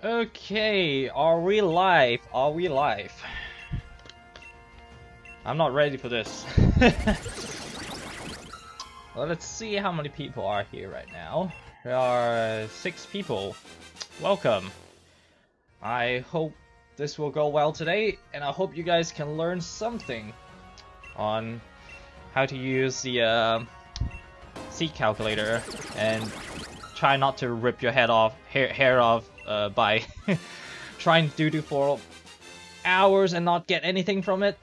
Okay, are we live? Are we live? I'm not ready for this. Well, let's see how many people are here right now. There are 6 people. Welcome. I hope this will go well today, and I hope you guys can learn something on how to use the seed calculator and try not to rip your head off, hair off by trying to do for hours and not get anything from it.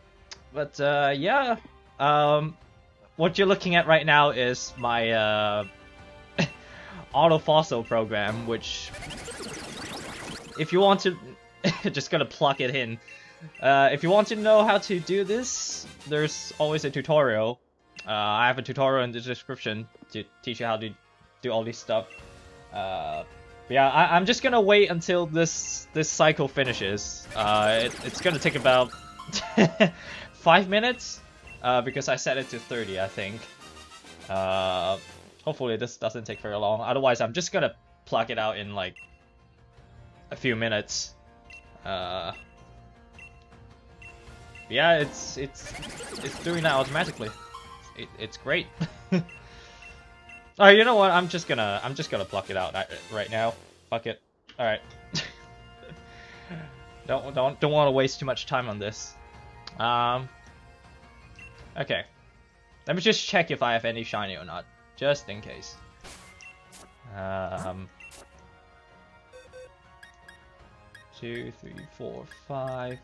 But yeah, what you're looking at right now is my auto-fossil program, which if you want to just gonna plug it in. If you want to know how to do this, there's always a tutorial. I have a tutorial in the description to teach you how to do all this stuff. Yeah, I'm just gonna wait until this cycle finishes. It's gonna take about 5 minutes, because I set it to 30, I think. Hopefully this doesn't take very long. Otherwise, I'm just gonna plug it out in like a few minutes. Yeah, it's doing that automatically. It's great. Oh, you know what? I'm just gonna pluck it out right now. Fuck it. All right. don't want to waste too much time on this. Okay. Let me just check if I have any shiny or not, just in case. 2, 3, 4, 5,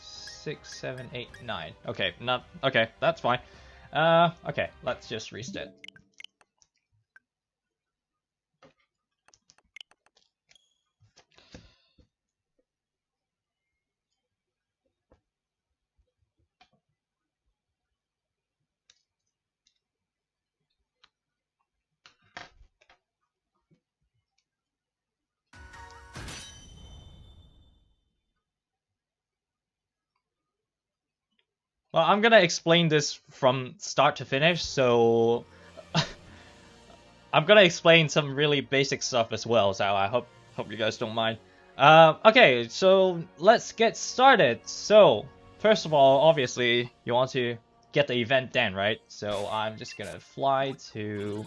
6, 7, 8, 9. Okay, not okay. That's fine. Okay. Let's just reset. Well, I'm gonna explain this from start to finish, so I'm gonna explain some really basic stuff as well, so I hope you guys don't mind. Okay, so let's get started. So, first of all, obviously, you want to get the event den, right? So I'm just gonna fly to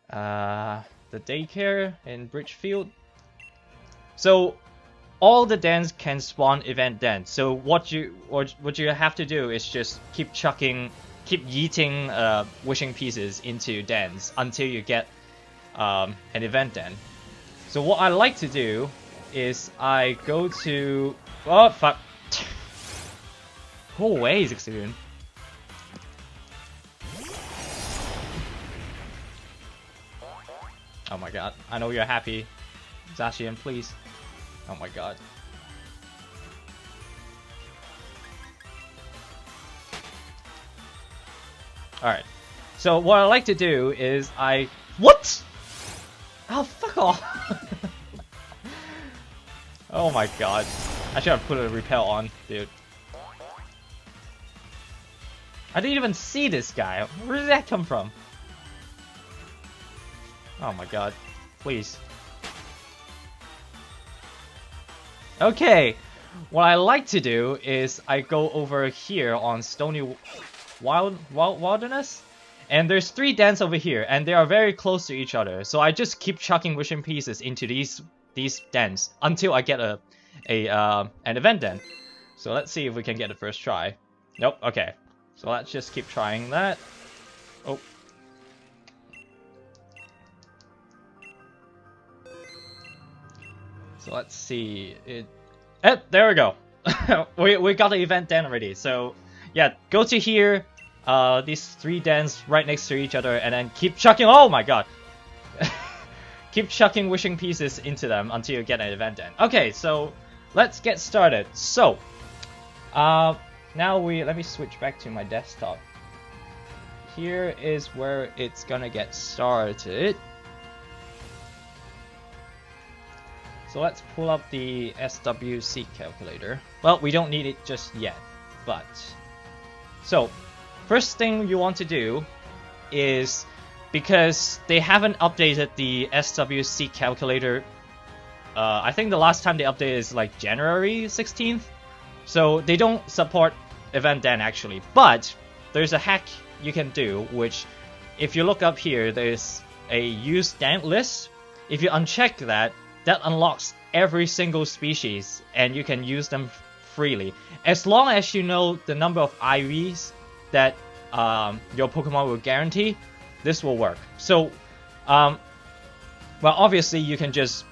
the daycare in Bridgefield. So all the dens can spawn event den. So what you have to do is just keep yeeting wishing pieces into dens until you get an event den. So what I like to do is I go to fuck. Go away, Zixoon. Oh my god, I know you're happy. Zacian, please. Oh my god. Alright. So what I like to do is What?! Oh, fuck off! Oh my god. I should have put a repel on, dude. I didn't even see this guy. Where did that come from? Oh my god. Please. Okay, what I like to do is I go over here on Stony Wilderness, and there's 3 dens over here, and they are very close to each other. So I just keep chucking wishing pieces into these dens until I get an event den. So let's see if we can get the first try. Nope. Okay. So let's just keep trying that. Oh. So let's see. There we go. we got the event den already. So yeah, go to here. These 3 dens right next to each other, and then keep chucking. Oh my god. Keep chucking wishing pieces into them until you get an event den. Okay, so let's get started. So now let me switch back to my desktop. Here is where it's gonna get started. So let's pull up the SWC calculator. Well, we don't need it just yet, but... So, first thing you want to do is, because they haven't updated the SWC calculator I think the last time they updated is like January 16th. So they don't support event den actually, but there's a hack you can do, which if you look up here, there's a use den list. If you uncheck that, that unlocks every single species and you can use them freely. As long as you know the number of IVs that your Pokemon will guarantee, this will work. So, well, obviously you can just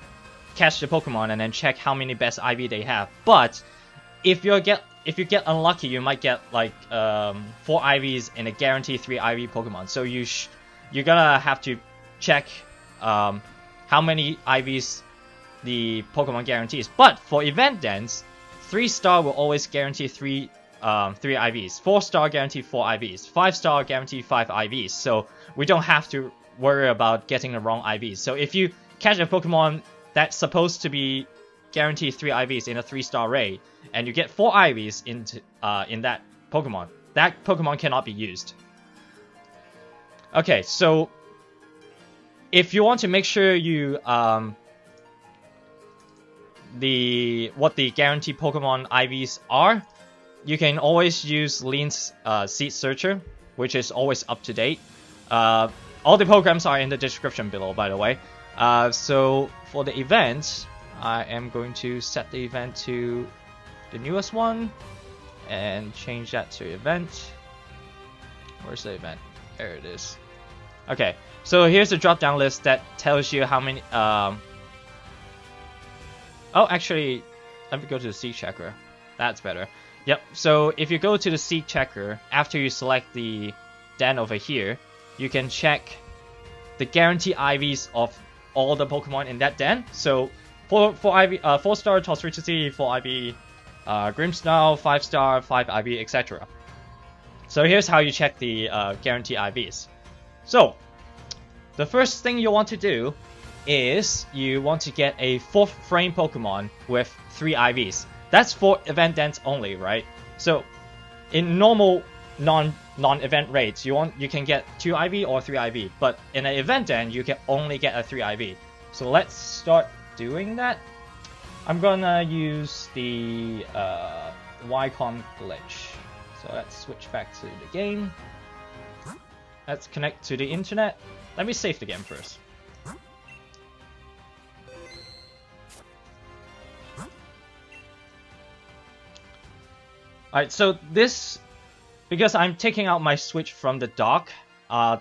catch the Pokemon and then check how many best IV they have, but if you get unlucky, you might get like 4 IVs in a guaranteed 3 IV Pokemon. So you're gonna have to check how many IVs the Pokemon guarantees. But for event dens, 3-star will always guarantee 3 IVs. 4-star guarantee 4 IVs. 5-star guarantee 5 IVs. So we don't have to worry about getting the wrong IVs. So if you catch a Pokemon that's supposed to be guaranteed 3 IVs in a 3-star raid, and you get 4 IVs in that Pokemon cannot be used. Okay, so if you want to make sure you what the guaranteed Pokemon IVs are, you can always use Lean's Seed Searcher, which is always up to date. All the programs are in the description below, by the way. So for the event, I am going to set the event to the newest one and change that to event. Where's the event? There it is. Okay, so here's the drop down list that tells you how many oh, actually, let me go to the seed checker. That's better. Yep, so if you go to the seed checker, after you select the den over here, you can check the guarantee IVs of all the Pokemon in that den. So 4-star Toxtricity, 4 IV Grimmsnarl, 5-star, 5 IV, etc. So here's how you check the guarantee IVs. So the first thing you want to do is you want to get a 4th frame Pokemon with 3 IVs. That's for event dens only, right? So in normal non-event raids, you can get 2 IV or 3 IV, but in an event den you can only get a 3 IV. So let's start doing that. I'm gonna use the Ycom glitch. So let's switch back to the game. Let's connect to the internet. Let me save the game first. Alright, so this, because I'm taking out my Switch from the dock,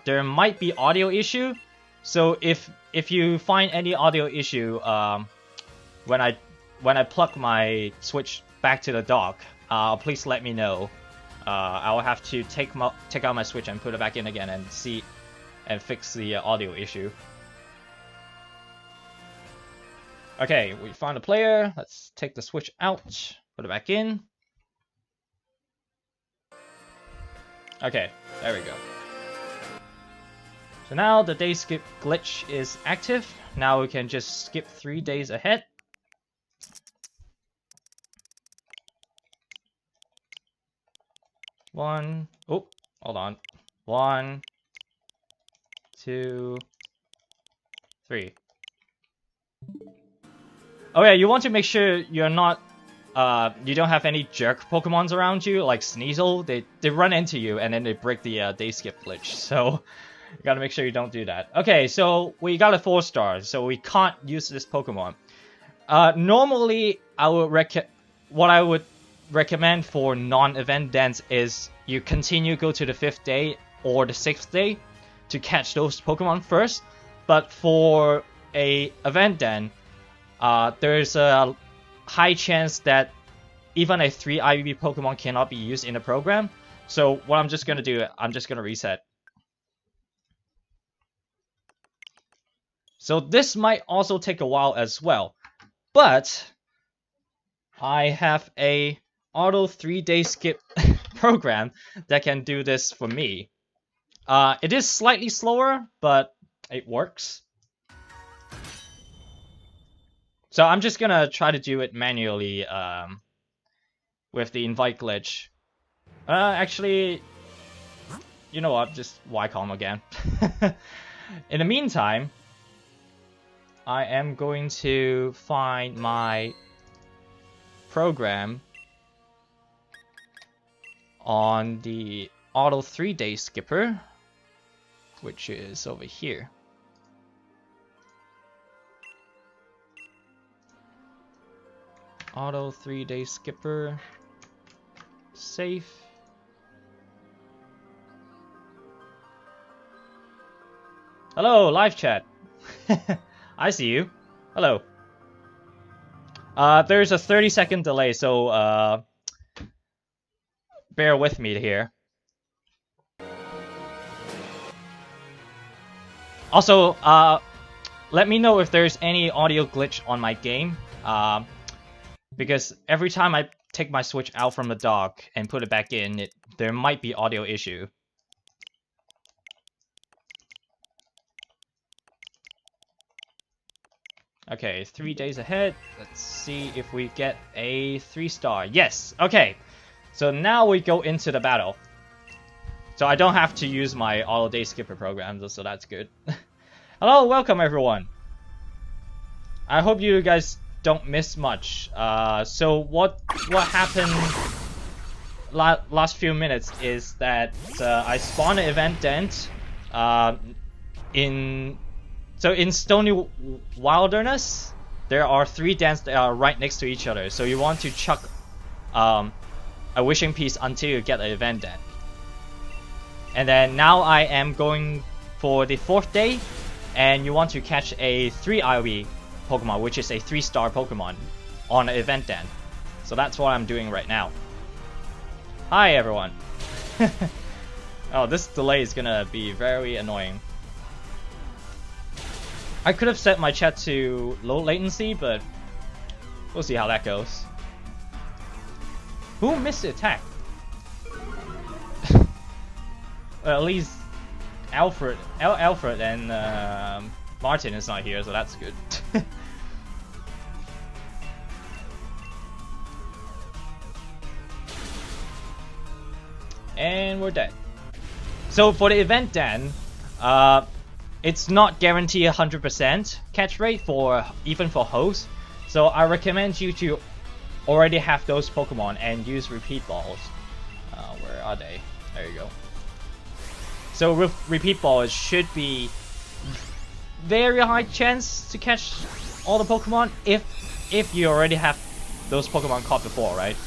there might be audio issue. So if you find any audio issue when I plug my Switch back to the dock, please let me know. I'll have to take out my Switch and put it back in again and see and fix the audio issue. Okay, we found a player. Let's take the Switch out, put it back in. Okay, there we go. So now the day skip glitch is active. Now we can just skip 3 days ahead. Oh, hold on. 1, 2, 3. Oh yeah, you want to make sure you're not you don't have any jerk Pokemons around you, like Sneasel. They run into you and then they break the day skip glitch. So you gotta make sure you don't do that. Okay, so we got a 4-star, so we can't use this Pokemon. Normally, what I would recommend for non-event dens is you go to the 5th day or the 6th day to catch those Pokemon first. But for a event den, there's a high chance that even a 3 IV Pokemon cannot be used in the program. So what I'm just gonna do, I'm just gonna reset. So this might also take a while as well, but I have a auto 3-day skip program that can do this for me. It is slightly slower, but it works. So I'm just gonna try to do it manually with the invite glitch. Actually, you know what? Just Ycom again. In the meantime, I am going to find my program on the auto 3-day skipper, which is over here. Auto 3-day skipper. Safe. Hello, live chat. I see you. Hello. There's a 30-second delay, so bear with me here. Also, let me know if there's any audio glitch on my game, because every time I take my Switch out from the dock and put it back in, there might be audio issue. Okay, 3 days ahead. Let's see if we get a 3-star. Yes! Okay, so now we go into the battle. So I don't have to use my all-day skipper program, so that's good. Hello, welcome everyone. I hope you guys don't miss much. So what happened last few minutes is that I spawned an event dent in Stony Wilderness. There are 3 dents that are right next to each other. So you want to chuck a wishing piece until you get an event dent. And then now I am going for the 4th day, and you want to catch a 3 IV Pokemon, which is a 3-star Pokemon on an event den. So that's what I'm doing right now. Hi everyone. Oh, this delay is gonna be very annoying. I could have set my chat to low latency, but we'll see how that goes. Who missed the attack? Well, at least Alfred and Martin is not here, so that's good. And we're dead. So for the event den, it's not guaranteed 100% catch rate even for hosts. So I recommend you to already have those Pokemon and use repeat balls. Where are they? There you go. So with repeat balls should be very high chance to catch all the Pokemon if you already have those Pokemon caught before, right?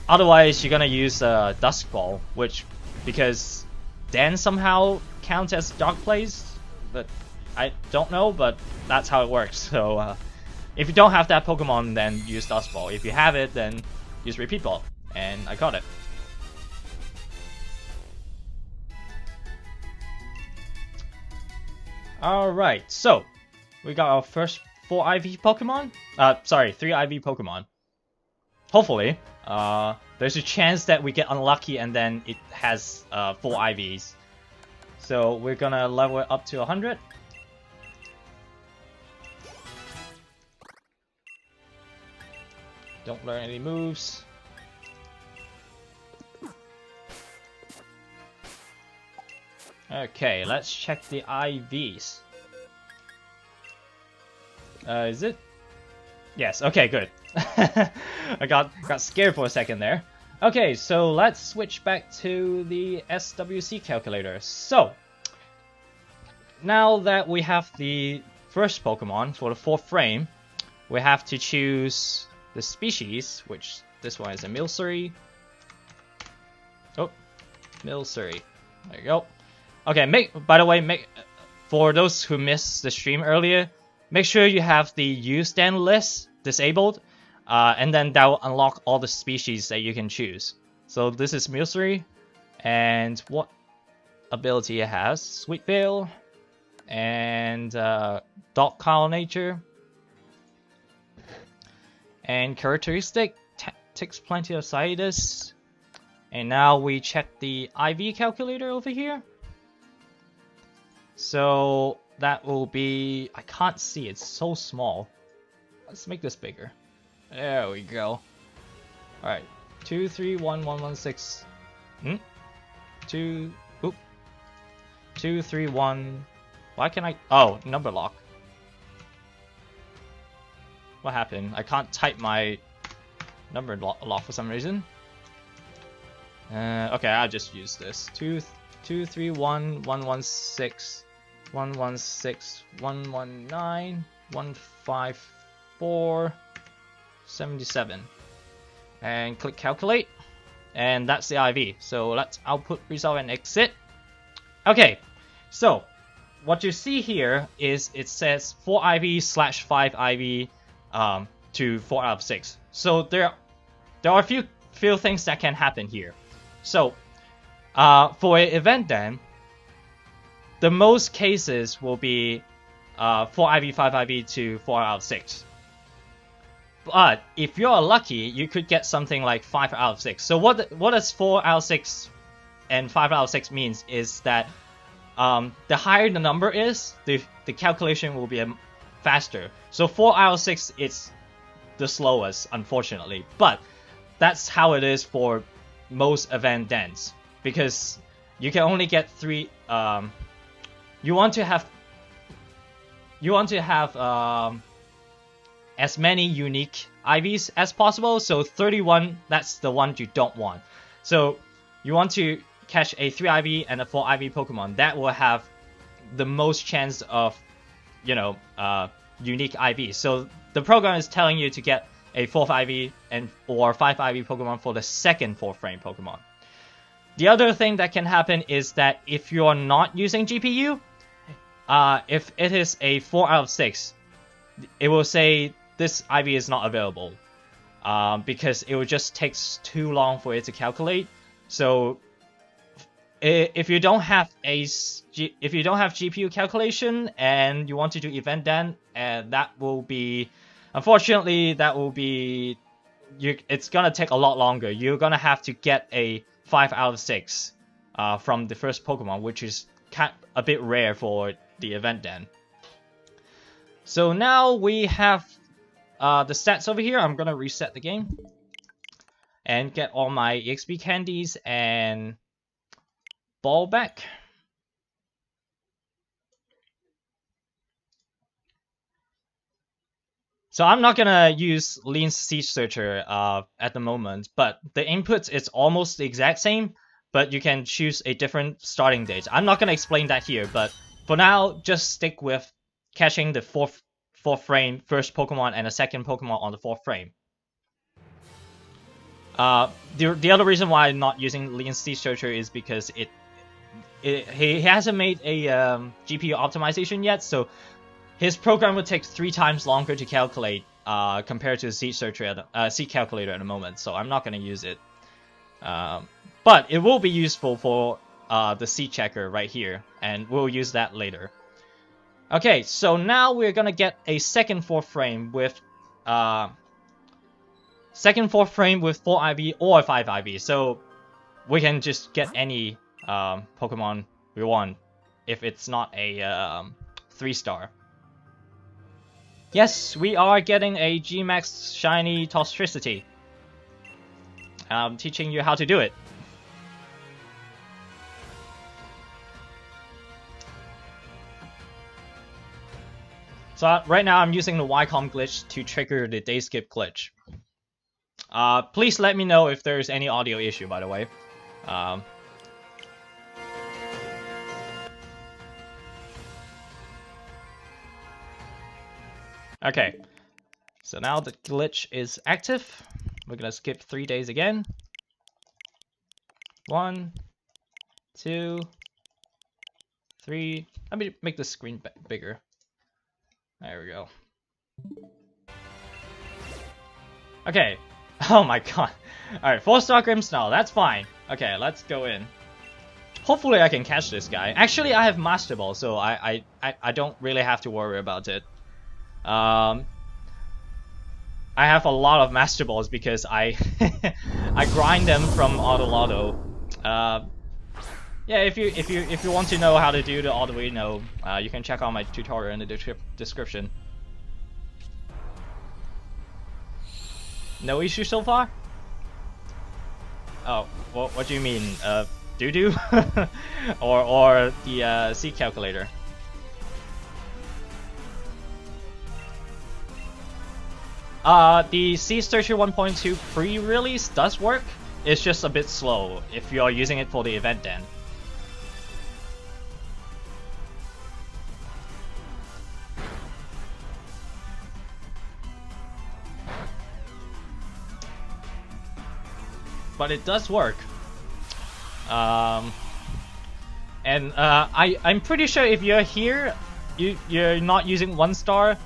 Otherwise, you're gonna use Dusk Ball, which because then somehow counts as Dark Blaze, but I don't know, but that's how it works. So if you don't have that Pokemon, then use Dusk Ball. If you have it, then use Repeat Ball, and I caught it. Alright, so we got our first 4 IV Pokemon. Sorry, 3 IV Pokemon. Hopefully. There's a chance that we get unlucky and then it has 4 IVs. So we're gonna level it up to 100. Don't learn any moves. Okay, let's check the IVs. Is it? Yes, okay, good. I got scared for a second there. Okay, so let's switch back to the SWC calculator. So, now that we have the first Pokemon for the 4th frame, we have to choose the species, which this one is a Milcery. Oh, Milcery. There you go. Okay, by the way, for those who missed the stream earlier, make sure you have the use stand list disabled, and then that will unlock all the species that you can choose. So this is Milcery, and what ability it has? Sweet Veil, and Dog Cow Nature, and characteristic takes plenty of Citus. And now we check the IV calculator over here. So that will be, I can't see, it's so small. Let's make this bigger. There we go. Alright. 231116. 231. Why can I? Oh, number lock. What happened? I can't type my number lock for some reason. Okay, I'll just use this. 231 116 116 119 154 77, and click calculate, and that's the IV. So let's output result and exit. Okay, so what you see here is it says 4 IV / 5 IV to 4 out of 6. So there are a few things that can happen here. So for an event then, the most cases will be 4 IV, 5 IV to 4 out of 6. But if you're lucky, you could get something like 5 out of 6. So what does 4 out of 6 and 5 out of 6 means is that the higher the number is, the calculation will be faster. So 4 out of 6 is the slowest, unfortunately. But that's how it is for most event dens, because you can only get 3. You want to have as many unique IVs as possible. So 31, that's the one you don't want. So you want to catch a 3 IV and a 4 IV Pokemon that will have the most chance of, unique IVs. So the program is telling you to get a 4th IV or 5 IV Pokemon for the second 4th frame Pokemon. The other thing that can happen is that if you're not using GPU, if it is a 4 out of 6, it will say this IV is not available, because it will just takes too long for it to calculate. So if you don't have GPU calculation and you want to do event den, that will be, unfortunately, it's gonna take a lot longer. You're gonna have to get a 5 out of 6 from the first Pokemon, which is a bit rare for the event den. So now we have the stats over here. I'm gonna reset the game and get all my EXP candies and ball back. So I'm not gonna use Lean Siege Searcher at the moment, but the inputs is almost the exact same, but you can choose a different starting date. I'm not gonna explain that here, but for now, just stick with catching the fourth frame first Pokemon and a second Pokemon on the 4th frame. The other reason why I'm not using Lean Siege Searcher is because he hasn't made a GPU optimization yet, so his program would take 3 times longer to calculate compared to Siege Searcher, Seed Calculator at the moment. So I'm not going to use it, but it will be useful for the Seed Checker right here, and we'll use that later. Okay, so now we're gonna get a second 4th frame with 4th frame with 4 IV or 5 IV. So we can just get any Pokemon we want if it's not a 3-star. Yes, we are getting a G-Max Shiny Toxtricity. I'm teaching you how to do it. So right now I'm using the YCOM glitch to trigger the day skip glitch. Please let me know if there's any audio issue, by the way. Okay, so now the glitch is active. We're gonna skip 3 days again. 1, 2, 3. Let me make the screen bigger. There we go. Okay. Oh my god. Alright, 4-star Grimmsnarl, that's fine. Okay, let's go in. Hopefully I can catch this guy. Actually, I have Master Ball, so I don't really have to worry about it. I have a lot of Master Balls because I I grind them from Auto. Yeah, if you want to know how to do the Arduino, you can check out my tutorial in the description. No issue so far? Oh, what do you mean? Doo-doo? or the Seed Calculator? The Sea Searcher 1.2 pre-release does work. It's just a bit slow if you're using it for the event den. But it does work. I'm pretty sure if you're here, you're not using 1 star.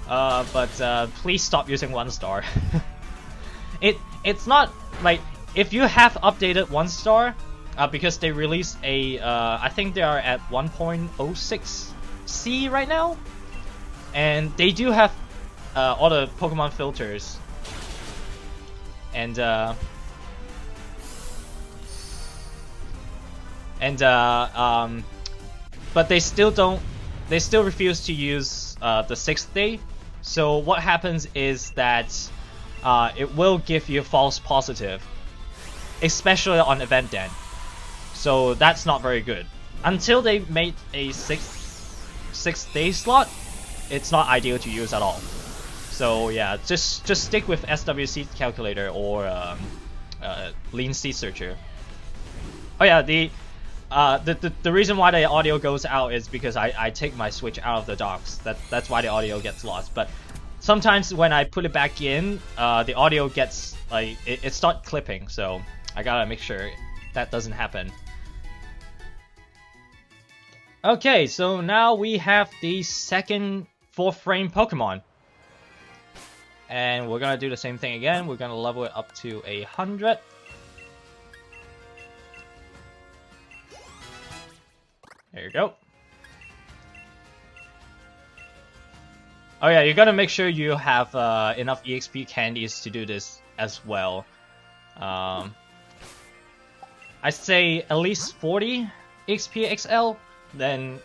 But please stop using 1 star. It's not like if you have updated 1 star, because they released a I think they are at 1.06C right now, and they do have all the Pokemon filters, and but they still refuse to use the 6th day. So what happens is that it will give you false positive, especially on event den. So that's not very good. Until they made a 6th day slot, it's not ideal to use at all. So yeah, just stick with SWC calculator or Lean Sea Searcher. Oh yeah, the reason why the audio goes out is because I take my Switch out of the docks. That's why the audio gets lost. But sometimes when I put it back in, the audio gets like it starts clipping. So I gotta make sure that doesn't happen. Okay, so now we have the second 4th frame Pokemon, and we're gonna do the same thing again. We're gonna level it up to 100. There you go. Oh yeah, you gotta make sure you have enough EXP candies to do this as well. I say at least 40 EXP XL, then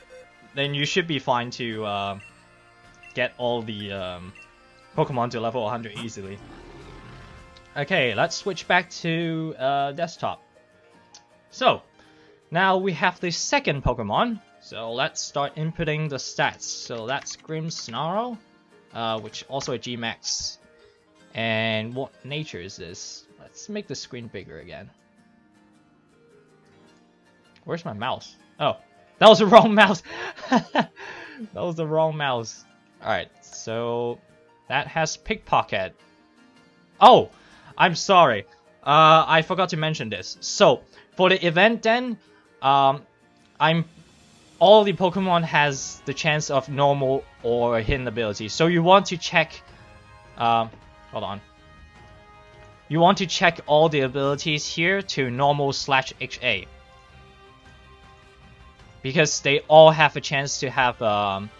you should be fine to get all the Pokemon to level 100 easily. Okay, let's switch back to desktop. So now we have the second Pokemon, so let's start inputting the stats. So that's Grimmsnarl, which also a G-Max. And what nature is this? Let's make the screen bigger again. Where's my mouse? Oh, that was the wrong mouse! That was the wrong mouse. Alright, so that has Pickpocket. Oh, I'm sorry. I forgot to mention this. So, for the event den, all the Pokemon has the chance of normal or hidden ability. So you want to check, hold on. You want to check all the abilities here to normal/HA. Because they all have a chance to have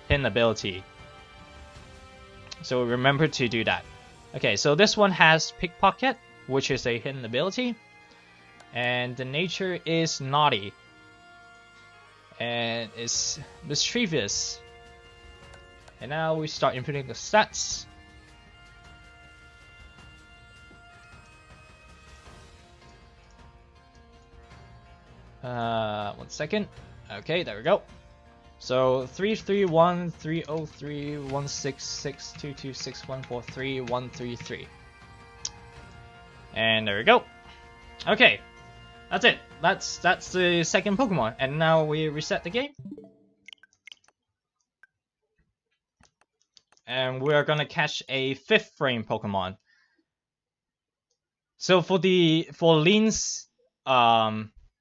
hidden ability. So remember to do that. Okay, so this one has Pickpocket, which is a hidden ability. And the nature is Naughty. And it's Mischievous. And now we start inputting the stats. One second. Okay, there we go. So 331 303 166 226 143 133. And there we go. Okay. That's it. That's the second Pokemon. And now we reset the game. And we're gonna catch a 5th frame Pokemon. So for Lean's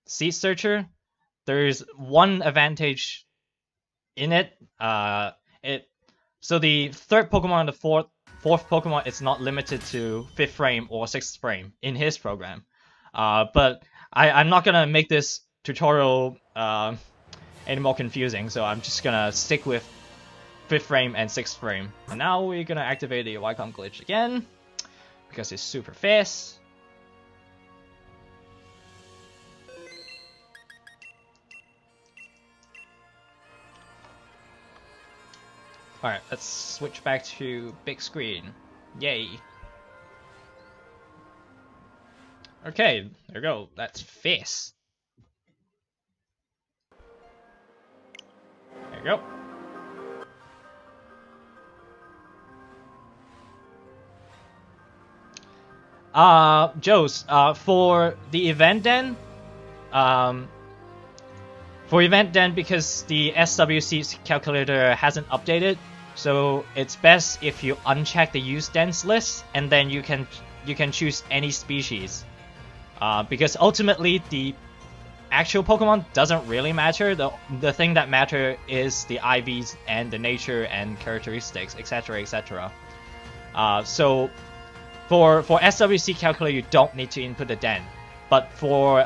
Sea Searcher, there's one advantage in it. So the 3rd Pokemon and the 4th Pokemon is not limited to 5th frame or 6th frame in his program. But I'm not gonna make this tutorial any more confusing, so I'm just gonna stick with 5th frame and 6th frame. And now we're gonna activate the Wycombe glitch again, because it's super fast. Alright, let's switch back to big screen. Yay. Okay, there we go. That's fast. There you go. Joes, for the event den, um, because the SWC calculator hasn't updated, so it's best if you uncheck the use dens list, and then you can choose any species. Because ultimately the actual Pokemon doesn't really matter. The thing that matter is the IVs and the nature and characteristics, etc., etc. So for SWC calculator, you don't need to input the den, but for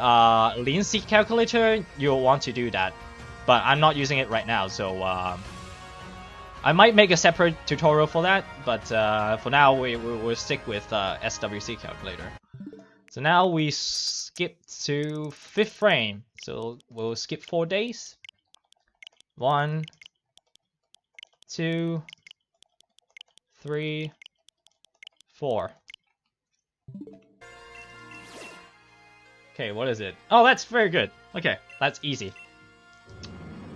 Lean Seed calculator, you'll want to do that. But I'm not using it right now, so I might make a separate tutorial for that. But for now, we'll stick with SWC calculator. So now we skip to 5th frame. So we'll skip 4 days. 1, 2, 3, 4. Okay, what is it? Oh, that's very good. Okay, that's easy.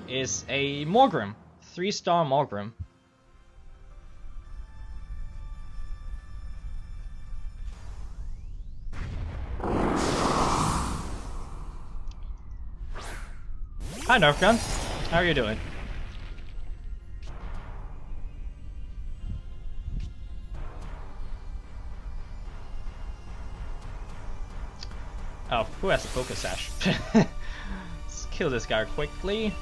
It's a Morgrim. 3-star Morgrim. Hi, Nerf Gun. How are you doing? Oh, who has a focus sash? Let's kill this guy quickly.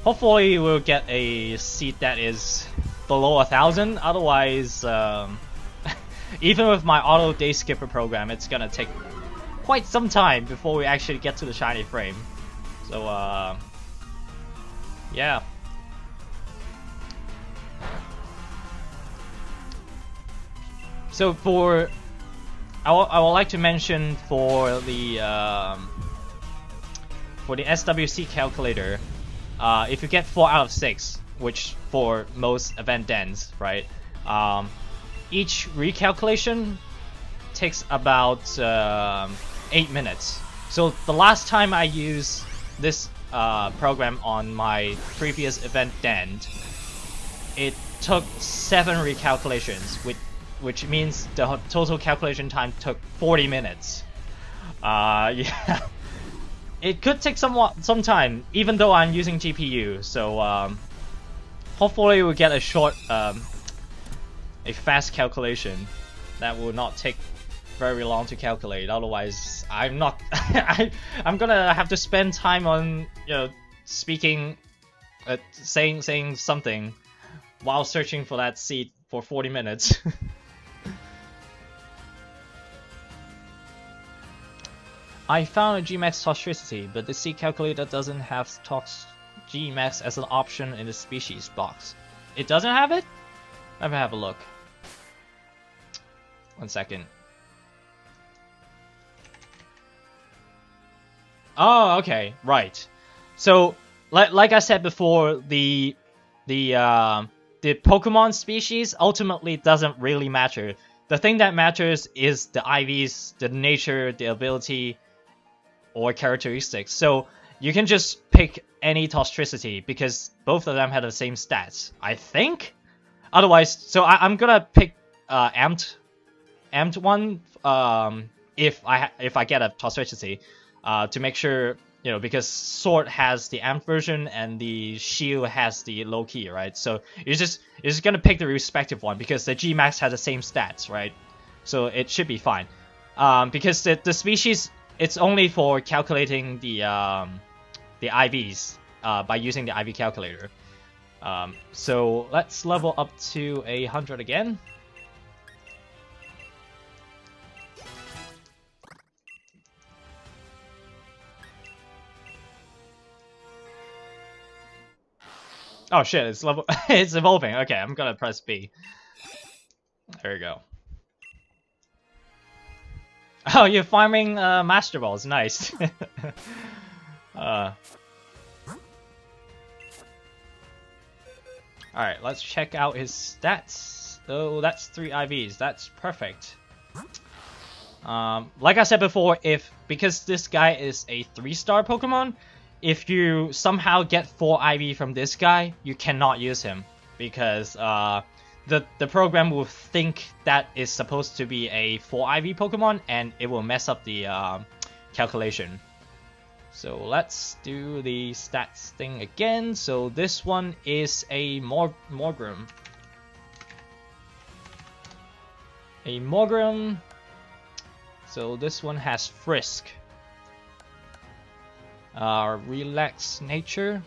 Hopefully we'll get a seat that is below 1,000. Otherwise, even with my auto day skipper program, it's gonna take quite some time before we actually get to the shiny frame. So, yeah. So for, I would like to mention for the SWC calculator, if you get 4 out of 6, which for most event dens, right? Each recalculation takes about 8 minutes. So the last time I used this program on my previous event den, it took 7 recalculations, which means the total calculation time took 40 minutes. Yeah. It could take some time, even though I'm using GPU. So hopefully we'll get a fast calculation that will not take very long to calculate. Otherwise, I'm not. I'm gonna have to spend time on speaking, saying something while searching for that seed for 40 minutes. I found a Gmax Toxicity, but the seed calculator doesn't have Gmax as an option in the species box. It doesn't have it? Let me have a look. 1 second. Oh, okay, right. So, like I said before, the Pokemon species ultimately doesn't really matter. The thing that matters is the IVs, the nature, the ability, or characteristics. So you can just pick any Toxicity because both of them have the same stats, I think. Otherwise, so I'm gonna pick amped one if I get a Toxicity to make sure, because Sword has the amped version and the Shield has the low key, right? So you're just gonna pick the respective one because the Gmax has the same stats, right? So it should be fine. Because the species, it's only for calculating the IVs by using the IV calculator. So let's level up to 100 again. Oh shit, it's level it's evolving. Okay, I'm gonna press B. There we go. Oh, you're farming Master Balls, nice. Alright, let's check out his stats. Oh, that's 3 IVs, that's perfect. Like I said before, because this guy is a 3-star Pokemon, if you somehow get 4 IV from this guy, you cannot use him because the program will think that is supposed to be a 4 IV Pokemon and it will mess up the calculation. So let's do the stats thing again. So this one is a Morgrem. A Morgrem. So this one has Frisk. Relaxed nature.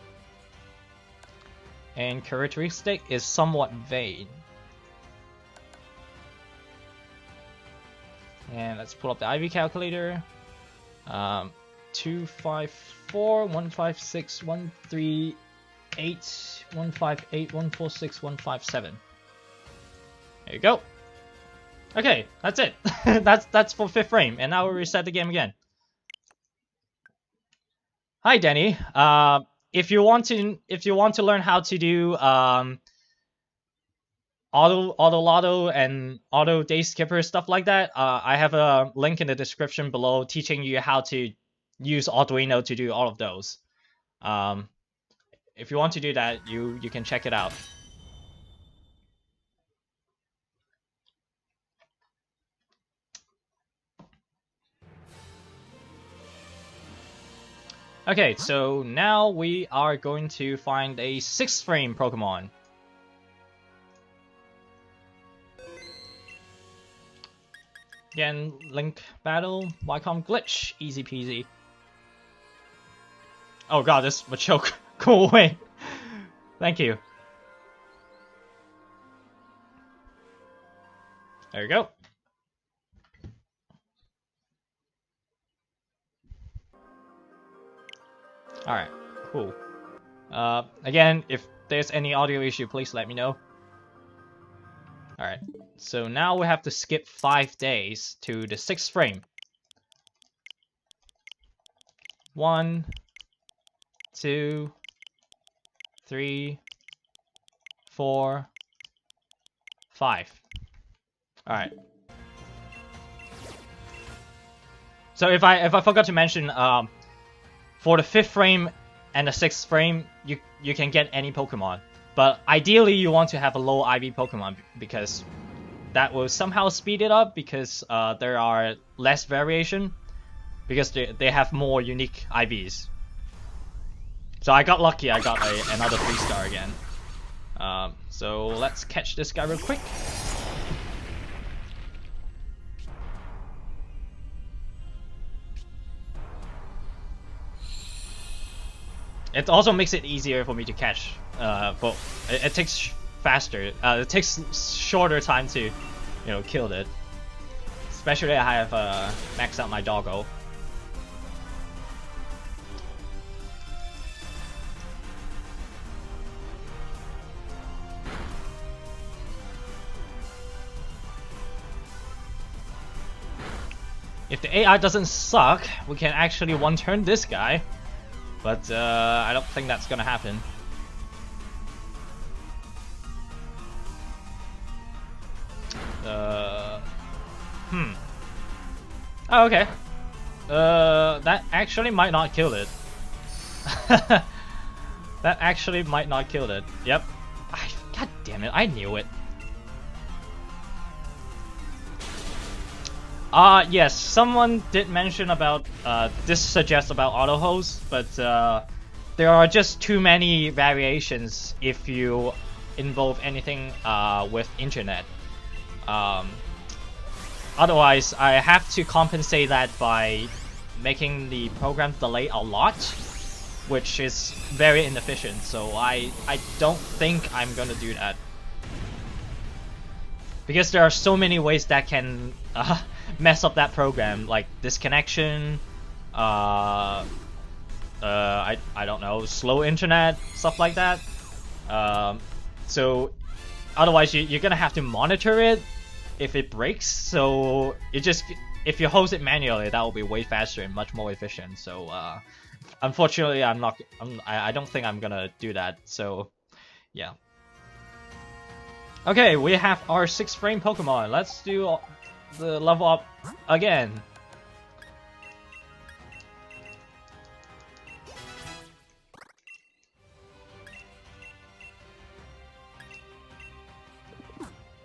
And characteristic is somewhat vain. And let's pull up the IV calculator. 254, 156, 138, 158, 146, 157. There you go. Okay, that's it. that's for 5th frame, and now we'll reset the game again. Hi, Denny. If you want to learn how to do auto lotto and auto day skipper stuff like that, I have a link in the description below teaching you how to use Arduino to do all of those. If you want to do that, you can check it out. Okay, so now we are going to find a 6th frame Pokemon. Again, Link battle, Wycombe glitch, easy peasy. Oh god, this Machoke, go away. Thank you. There you go. Alright, cool. Again, if there's any audio issue, please let me know. Alright, so now we have to skip 5 days to the 6th frame. 1, 2, 3, 4, 5. Alright. So if I forgot to mention, for the 5th frame and the 6th frame, you can get any Pokemon. But ideally you want to have a low IV Pokemon because that will somehow speed it up because there are less variation because they have more unique IVs. So I got lucky, I got another 3-star again. So let's catch this guy real quick. It also makes it easier for me to catch, but it takes faster. It takes shorter time to, kill it. Especially I have maxed out my doggo. If the AI doesn't suck, we can actually one-turn this guy. But I don't think that's gonna happen. Oh, okay. That actually might not kill it. That actually might not kill it. Yep. God damn it, I knew it. Yes, someone did mention about, this suggests about auto hose, but there are just too many variations if you involve anything with internet. Otherwise, I have to compensate that by making the program delay a lot, which is very inefficient, so I don't think I'm gonna do that. Because there are so many ways that can mess up that program, like disconnection, I don't know, slow internet, stuff like that. So otherwise you're gonna have to monitor it if it breaks. So if you hose it manually, that will be way faster and much more efficient. So unfortunately, I don't think I'm gonna do that. So yeah. Okay, we have our 6th frame Pokemon. Let's do the level up again.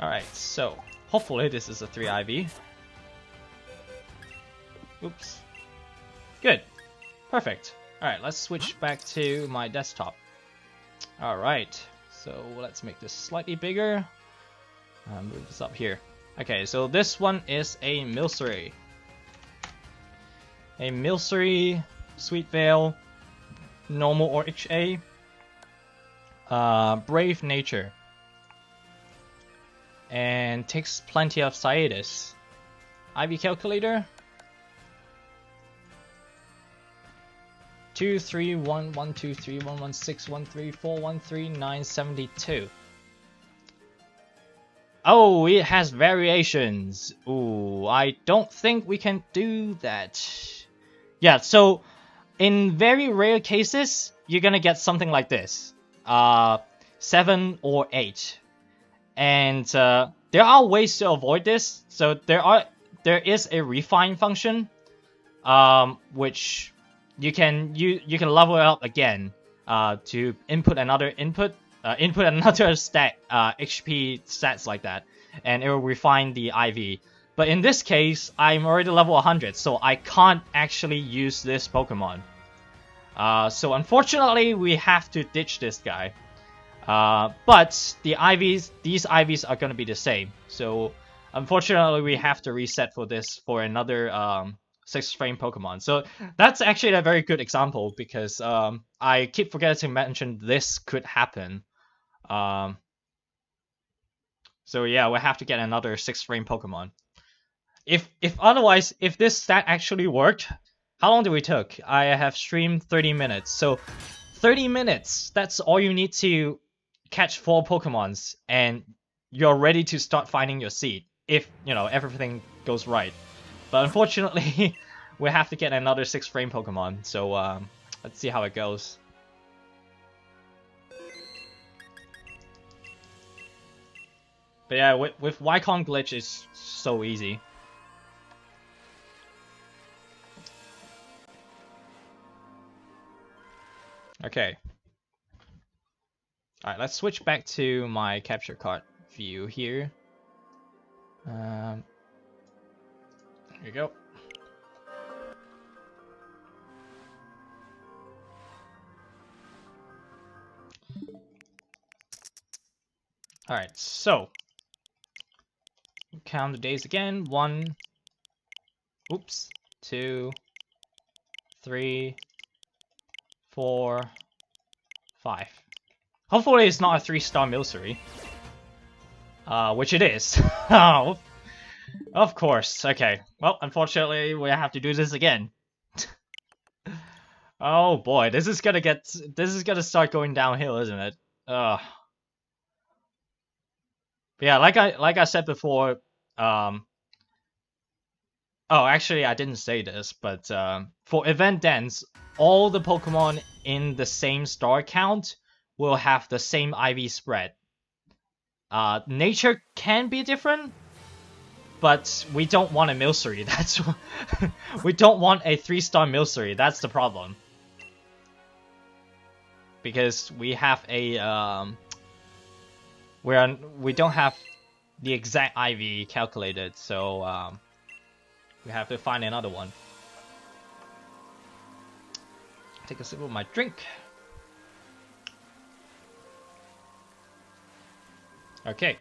Alright, so hopefully this is a 3 IV. Oops. Good. Perfect. Alright, let's switch back to my desktop. Alright, so let's make this slightly bigger. Move this up here. Okay, so this one is a Milcery. A Milcery, Sweet Veil, Normal or HA. Brave Nature. And takes plenty of Ciatis. IV calculator. 2, 3, 1, 1, 2, 3, 1, 1, 6, 1, 3, 4, 1, 3, 9, 72. Oh, it has variations. Ooh, I don't think we can do that. Yeah, so in very rare cases, you're gonna get something like this. 7 or 8. And there are ways to avoid this. So there is a refine function, which you can level it up again to input another stat HP stats like that, and it will refine the IV. But in this case, I'm already level 100, so I can't actually use this Pokemon. So unfortunately, we have to ditch this guy. But these IVs are gonna be the same. So unfortunately, we have to reset for this for another 6th frame Pokemon. So that's actually a very good example because I keep forgetting to mention this could happen. So yeah, we have to get another 6th frame Pokemon. If otherwise, if this stat actually worked, how long did we took? I have streamed 30 minutes. So 30 minutes, that's all you need to catch 4 Pokemons, and you're ready to start finding your seed. If, you know, everything goes right. But unfortunately, we have to get another 6th frame Pokemon. So let's see how it goes. But yeah, with Wycon glitch, it's so easy. Okay. Alright, let's switch back to my capture card view here. Here we go. Alright, so count the days again. 1, oops, 2, 3, 4, 5. Hopefully it's not a 3-star Milcery. Which it is. Oh, of course. Okay. Well, unfortunately, we have to do this again. Oh boy, this is gonna start going downhill, isn't it? Ugh. But yeah, like I said before, oh, actually I didn't say this, but for event dance, all the Pokemon in the same star count will have the same IV spread. Nature can be different, but we don't want a Milcery. That's we don't want a 3-star Milcery. That's the problem. Because we have a we don't have the exact IV calculated, so we have to find another one. Take a sip of my drink. Okay.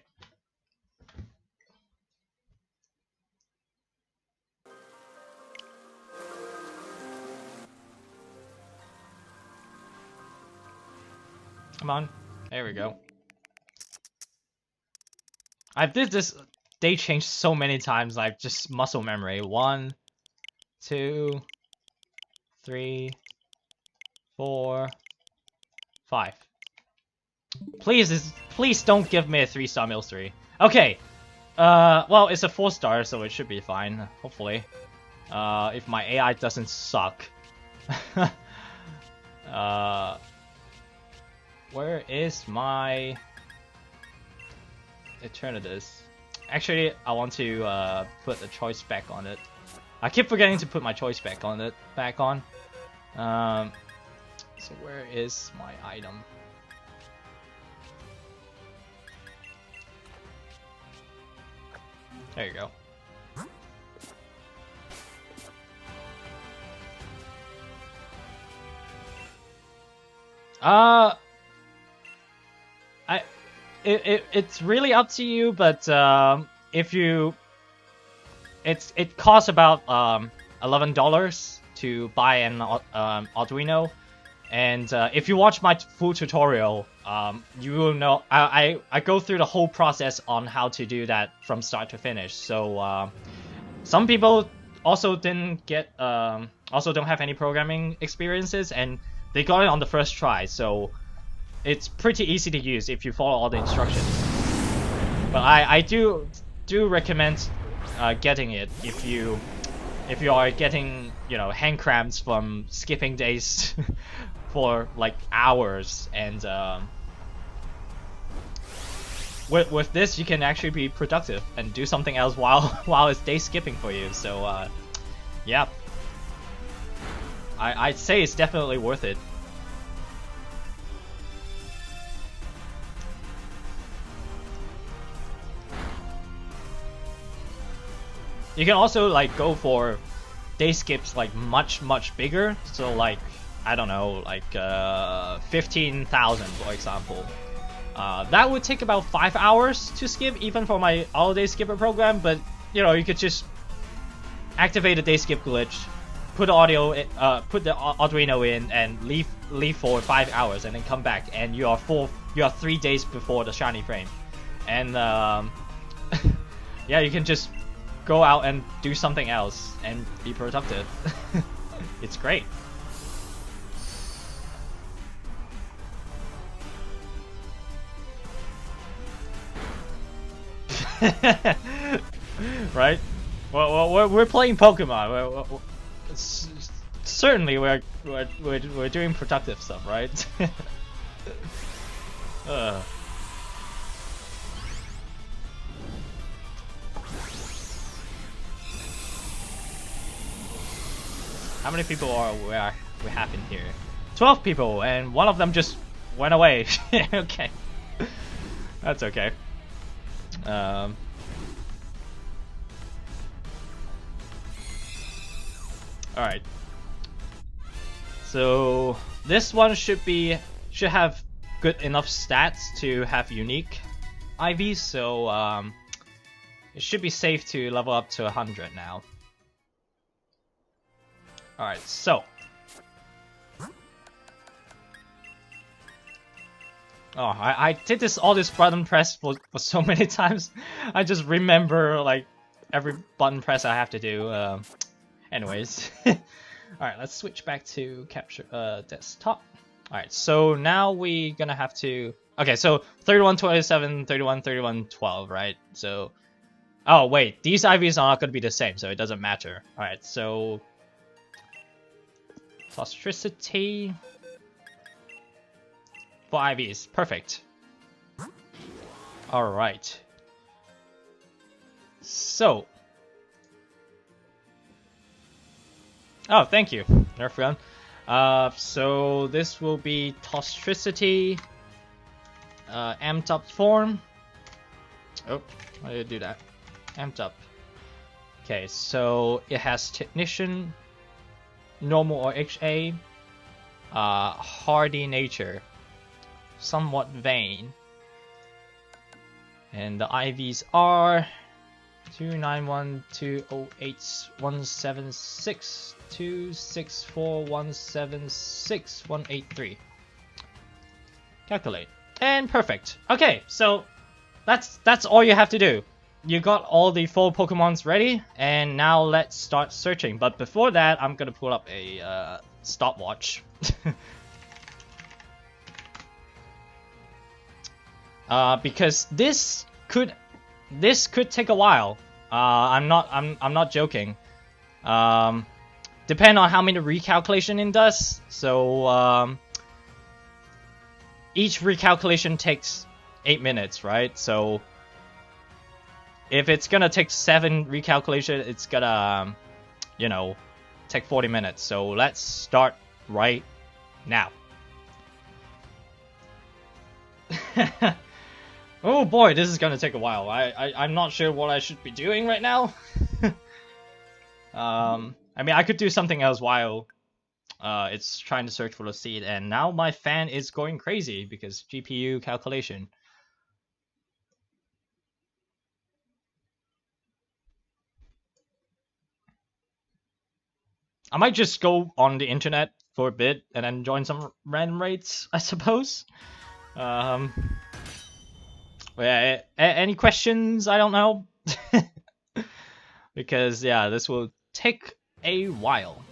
Come on. There we go. I've did this day change so many times, I've just muscle memory. 1, 2, 3, 4, 5. Please don't give me a 3-star Milcery. Okay. Well, it's a 4-star, so it should be fine, hopefully. If my AI doesn't suck. Where is my Eternatus? Actually, I want to put the choice back on it. I keep forgetting to put my choice back on it. So where is my item? There you go. It's really up to you, but if you, it costs about $11 to buy an Arduino, and if you watch my full tutorial, you will know I go through the whole process on how to do that from start to finish. So some people also didn't get also don't have any programming experiences, and they got it on the first try. So it's pretty easy to use if you follow all the instructions. But I do recommend getting it if you are getting, you know, hand cramps from skipping days for like hours, and with this you can actually be productive and do something else while it's day skipping for you. So yeah, I'd say it's definitely worth it. You can also like go for day skips like much bigger, so like I don't know, like 15,000 for example. That would take about 5 hours to skip even for my all-day skipper program, but you know, you could just activate a day skip glitch, put the Arduino in, and leave for 5 hours, and then come back, and you are 3 days before the shiny frame, and yeah, you can just go out and do something else and be productive. It's great. Right? Well, we're playing Pokemon. Certainly, we're doing productive stuff, right? How many people we have in here? 12 people, and one of them just went away. Okay, that's okay. All right. So this one should have good enough stats to have unique IVs. So it should be safe to level up to 100 now. Alright, so. Oh, I did all this button press for so many times. I just remember like every button press I have to do. Anyways. Alright, let's switch back to capture desktop. Alright, so now we're gonna have to. Okay, so 3127, 31, 31, 12, right? So. Oh, wait, these IVs are not gonna be the same, so it doesn't matter. Alright, so. Plasticity for IVs, perfect. All right. So, oh, thank you, Nerf gun. So this will be Tostricity, amped up form. Oh, why did I do that? Amped up. Okay, so it has Technician, Normal or HA, Hardy Nature, Somewhat Vain, and the IVs are 291208176264176 Calculate, and perfect. Okay, so that's all you have to do. You got all the 4 Pokemons ready, and now let's start searching. But before that, I'm gonna pull up a stopwatch. Because this could take a while. I'm not joking. Depend on how many recalculation it does. So each recalculation takes 8 minutes, right? So if it's gonna take 7 recalculation, it's gonna, you know, take 40 minutes. So let's start right now. Oh boy, this is gonna take a while. I'm not sure what I should be doing right now. I mean, I could do something else while it's trying to search for the seed, and now my fan is going crazy because GPU calculation. I might just go on the internet for a bit and then join some random raids, I suppose. Yeah, any questions? I don't know. Because, yeah, this will take a while.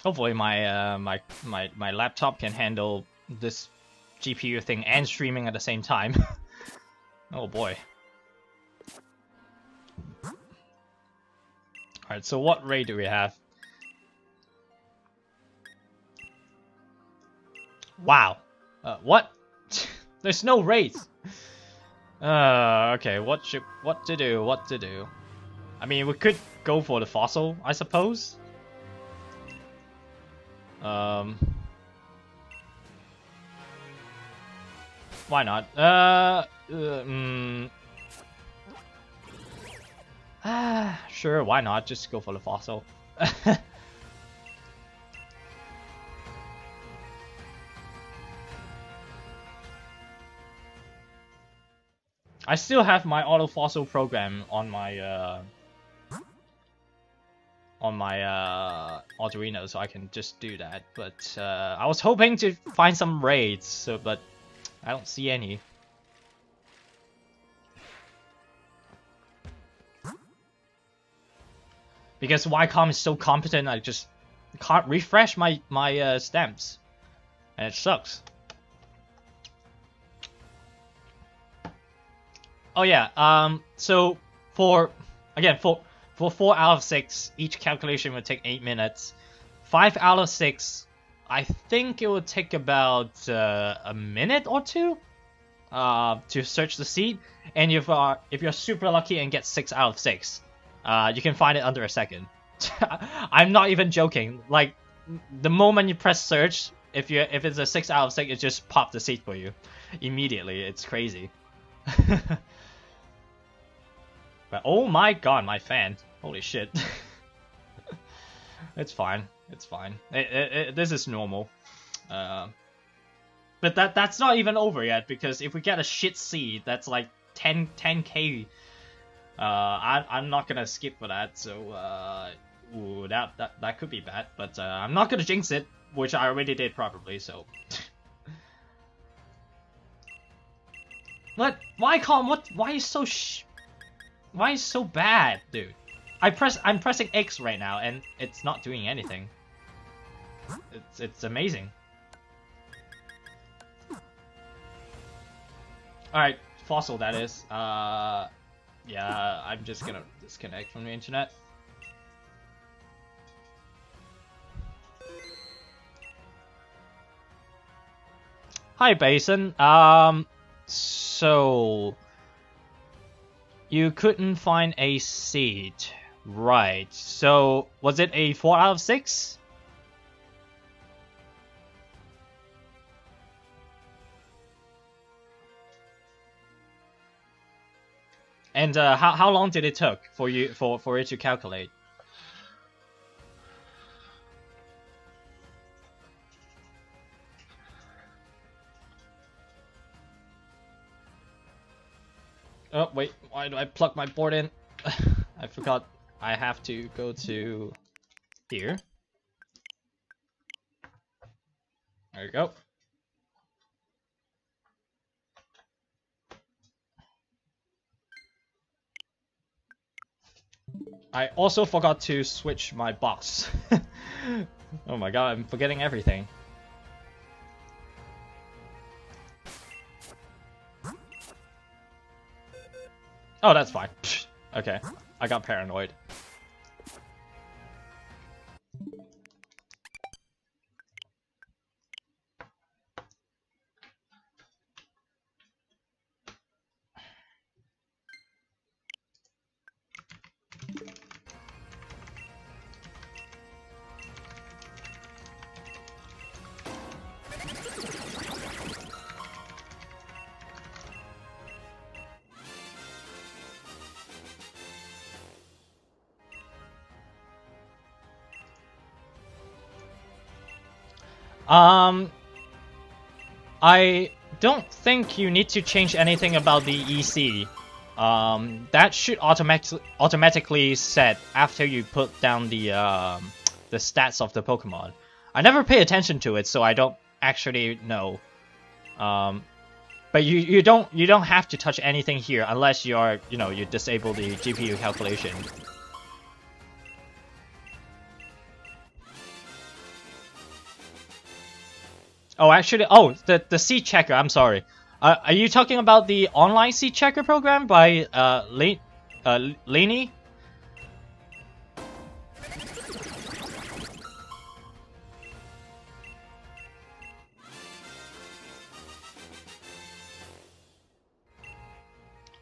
Hopefully my laptop can handle this GPU thing and streaming at the same time. Oh boy. Alright, so what raid do we have? Wow. What? There's no raids. Okay, what to do? I mean, we could go for the fossil, I suppose. Why not? Sure, why not? Just go for the fossil. I still have my auto fossil program on my Arduino, so I can just do that. But I was hoping to find some raids, so but I don't see any. Because Ycom is so competent, I just can't refresh my stamps, and it sucks. Oh yeah. So for 4 out of 6, each calculation would take 8 minutes. 5 out of 6, I think it would take about a minute or two to search the seed. And if you're super lucky and get 6 out of 6, you can find it under a second. I'm not even joking. Like the moment you press search, if it's a 6 out of 6, it just pops the seed for you immediately. It's crazy. But oh my god, my fan. Holy shit. It's fine. It's fine. This is normal. But that's not even over yet, because if we get a shit seed, that's like 10k. I'm not gonna skip for that, so ooh, that could be bad. But I'm not gonna jinx it, which I already did probably. So. What? Why can't? What? Why is so Why is so bad, dude? I'm pressing X right now and it's not doing anything. It's amazing. Alright, fossil that is. Yeah, I'm just gonna disconnect from the internet. Hi Basin. So you couldn't find a seed. Right. So, was it a 4 out of 6? And how long did it took for it to calculate? Oh wait, why do I plug my board in? I forgot I have to go to here. There you go. I also forgot to switch my box. Oh my god, I'm forgetting everything. Oh, that's fine. Okay, I got paranoid. I don't think you need to change anything about the EC. That should automatically set after you put down the stats of the Pokemon. I never pay attention to it, so I don't actually know. But you don't have to touch anything here unless you disable the GPU calculation. Oh, actually, the seed checker. I'm sorry. Are you talking about the online seed checker program by Laney?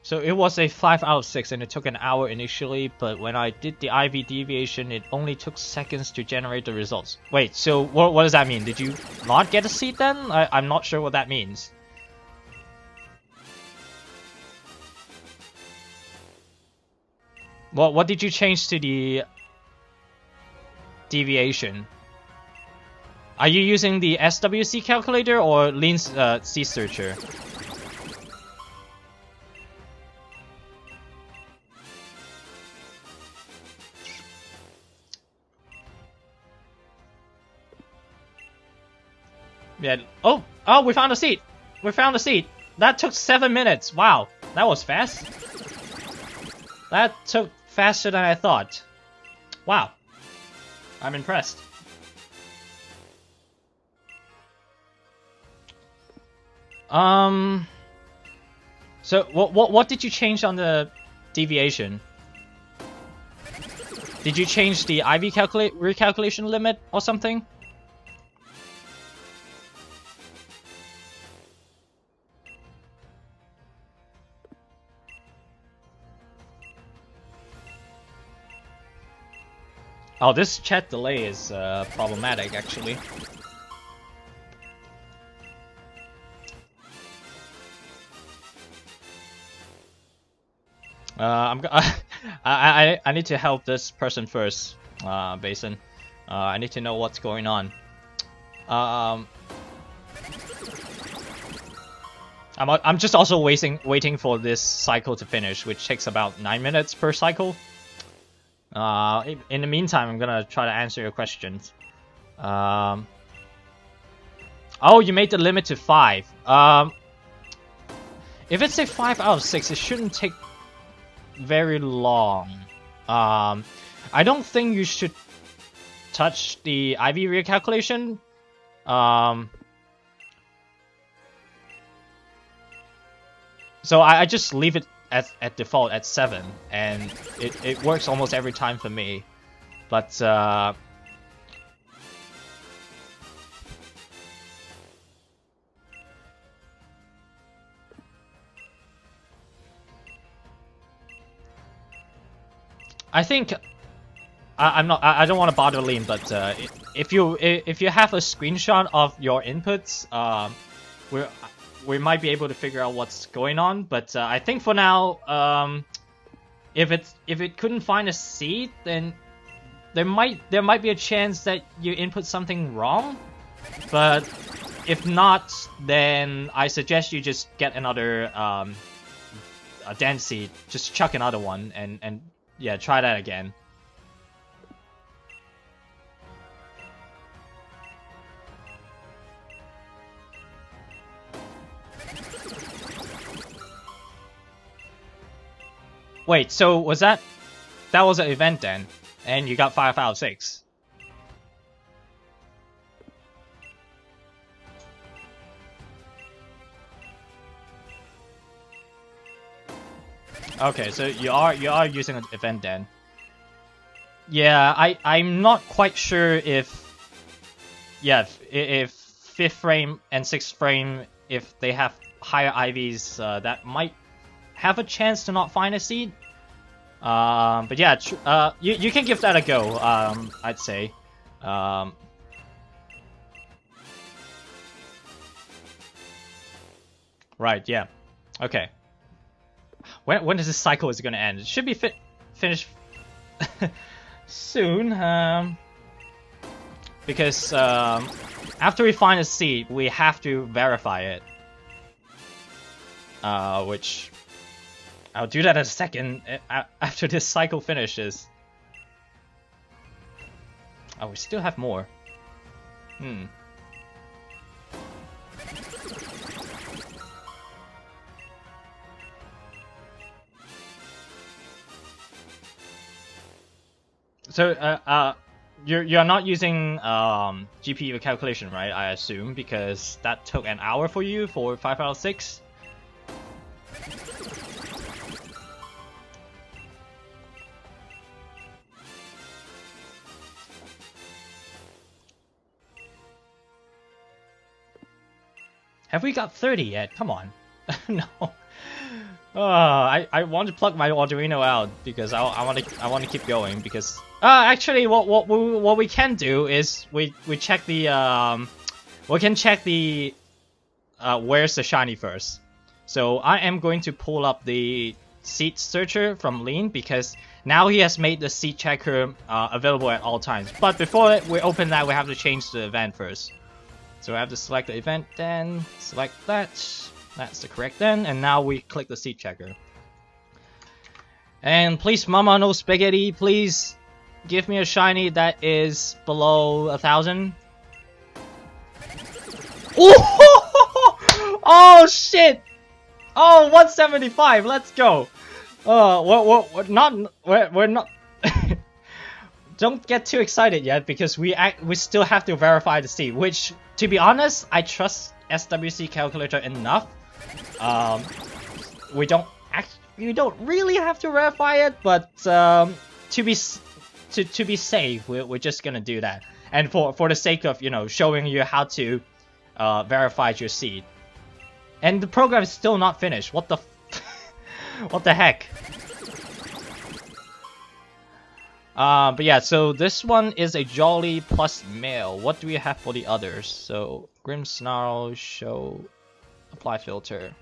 So it was a 5 out of 6 and it took an hour initially, but when I did the IV deviation, it only took seconds to generate the results. Wait, so what does that mean? Did you not get a seed then? I'm not sure what that means. What did you change to the deviation? Are you using the SWC calculator or Lean's seed searcher? Yeah. Oh, we found a seat. We found a seat. That took 7 minutes. Wow, that was fast. That took faster than I thought. Wow, I'm impressed. So what did you change on the deviation? Did you change the IV recalculation limit or something? Oh, this chat delay is problematic, actually. I need to help this person first, Basin. I need to know what's going on. I'm just also waiting for this cycle to finish, which takes about 9 minutes per cycle. In the meantime, I'm gonna try to answer your questions. Oh, you made the limit to 5. If it's a 5 out of 6, it shouldn't take very long. I don't think you should touch the IV recalculation. So I just leave it at default at 7, and it works almost every time for me. But I think I don't want to bother Lean, but if you have a screenshot of your inputs, we might be able to figure out what's going on. But I think for now, if it couldn't find a seed, then there might be a chance that you input something wrong. But if not, then I suggest you just get another a dense seed. Just chuck another one and yeah, try that again. Wait, so was that was an event then, and you got 5 out of 6? Okay, so you are using an event then. Yeah, I'm not quite sure if if fifth frame and sixth frame, if they have higher IVs, that might have a chance to not find a seed. But yeah, you can give that a go. I'd say. Right. Yeah. Okay. When is this cycle is gonna end? It should be finished soon. Because after we find a seed, we have to verify it. Which I'll do that in a second after this cycle finishes. Oh, we still have more. So, you're not using GPU calculation, right? I assume, because that took an hour for you for 5 out of 6. Have we got 30 yet? Come on. No. I want to plug my Arduino out because I want to keep going because actually what we can do is we check the we can check the where's the shiny first. So I am going to pull up the seed searcher from Lean because now he has made the seed checker available at all times. But before we open that, we have to change the event first. So I have to select the event, then select that. That's the correct then, and now we click the seed checker. And please, mama, no spaghetti. Please give me a shiny that is below 1,000. Oh! Oh shit! Oh, 175. Let's go. We're not. Don't get too excited yet because we still have to verify the seed. Which, to be honest, I trust SWC calculator enough. We don't really have to verify it, but to be safe, we're just gonna do that. And for the sake of showing you how to verify your seed. And the program is still not finished. What the what the heck? But yeah, so this one is a Jolly plus male. What do we have for the others? So Grim Snarl, show, apply filter.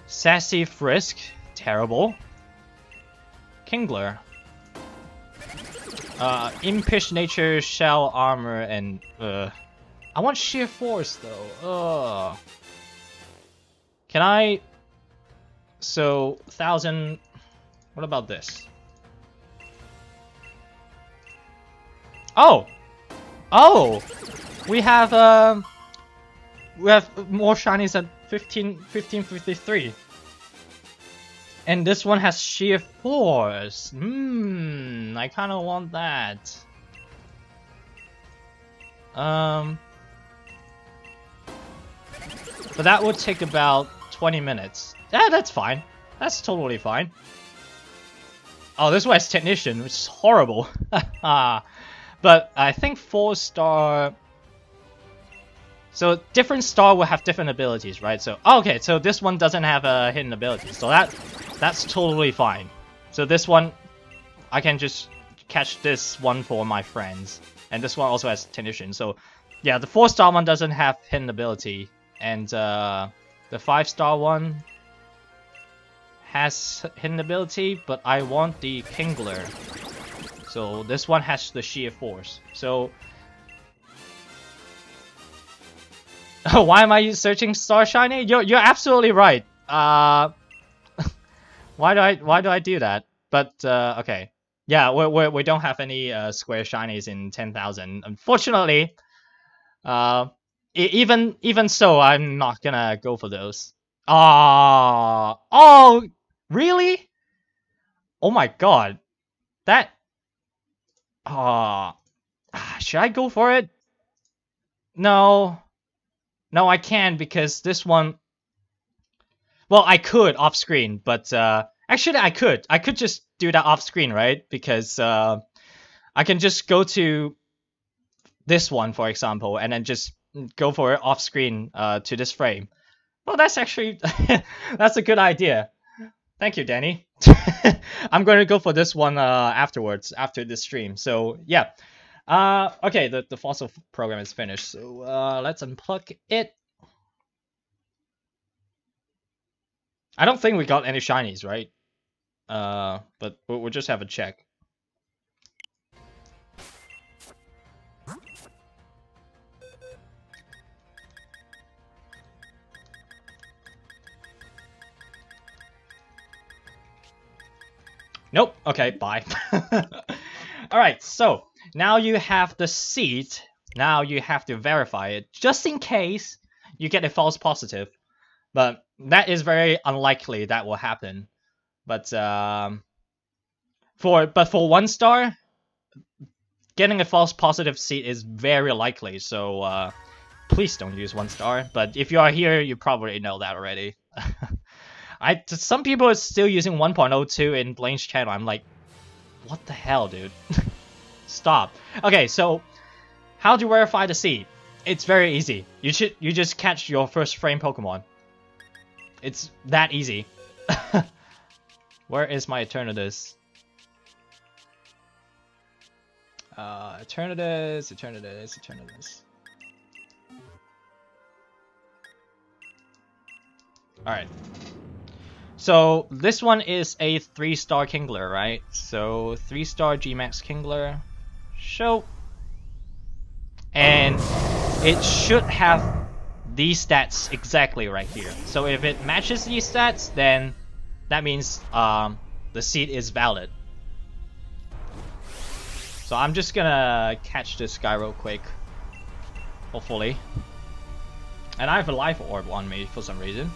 Sassy Frisk, terrible. Kingler. Impish Nature, Shell Armor, and I want Sheer Force though. Can I? So 1,000. What about this? Oh, we have more shinies at 1553. And this one has Sheer Force. I kind of want that. But that would take about 20 minutes. Yeah, that's fine. That's totally fine. Oh, this one has Technician, which is horrible. But I think 4-star... So different star will have different abilities, right? So okay, so this one doesn't have a hidden ability, so that's totally fine. So this one, I can just catch this one for my friends, and this one also has Technician. So yeah, the 4-star one doesn't have hidden ability, and the 5-star one has hidden ability, but I want the Kingler. So this one has the Sheer Force. So why am I searching Star Shiny? You're absolutely right. Why do I do that? But okay, yeah, we don't have any square shinies in 10,000. Unfortunately, even so, I'm not gonna go for those. Oh, really? Oh my god, that. Should I go for it? No, I can't because this one. Well, I could off screen, but Actually, I could just do that off screen, right? Because I can just go to this one, for example, and then just go for it off screen to this frame. Well, that's actually that's a good idea. Thank you, Danny. I'm going to go for this one afterwards, after this stream. So yeah. Okay, the fossil program is finished. So let's unplug it. I don't think we got any shinies, right? But we'll just have a check. Nope. Okay, bye. Alright, so now you have the seed. Now you have to verify it, just in case you get a false positive. But that is very unlikely that will happen. But for 1 star, getting a false positive seed is very likely. So please don't use 1 star. But if you are here, you probably know that already. Some people are still using 1.02 in Blaine's channel. I'm like, what the hell, dude? Stop. Okay, so how to verify the seed? It's very easy. You just catch your first frame Pokemon. It's that easy. Where is my Eternatus? Eternatus. Alright. So this one is a 3-star Kingler, right? So 3-star G-Max Kingler. Show. And it should have these stats exactly right here. So if it matches these stats, then that means the seed is valid. So I'm just gonna catch this guy real quick. Hopefully. And I have a life orb on me for some reason.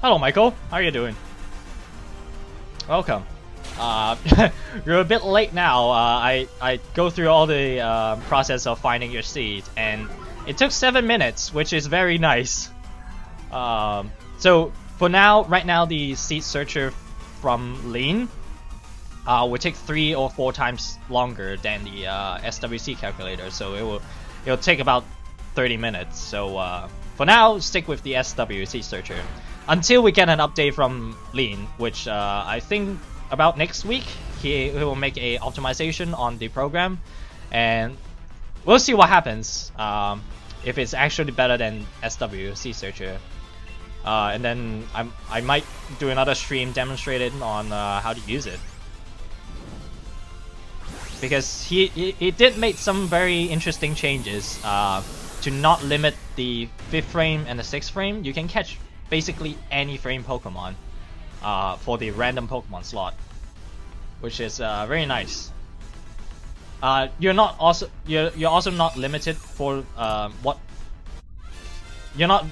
Hello, Michael. How are you doing? Welcome. You're a bit late now. I go through all the process of finding your seed, and it took 7 minutes, which is very nice. So for now, right now, the seed searcher from Lean will take 3 or 4 times longer than the SWC calculator. So it'll take about 30 minutes. So for now, stick with the SWC searcher until we get an update from Lean, which I think about next week he will make a optimization on the program, and we'll see what happens. If it's actually better than SWC searcher, and then I might do another stream demonstrating on how to use it, because he did make some very interesting changes to not limit the 5th frame and the 6th frame. You can catch basically any frame Pokemon for the random Pokemon slot, which is very nice. You're also not limited for what you're not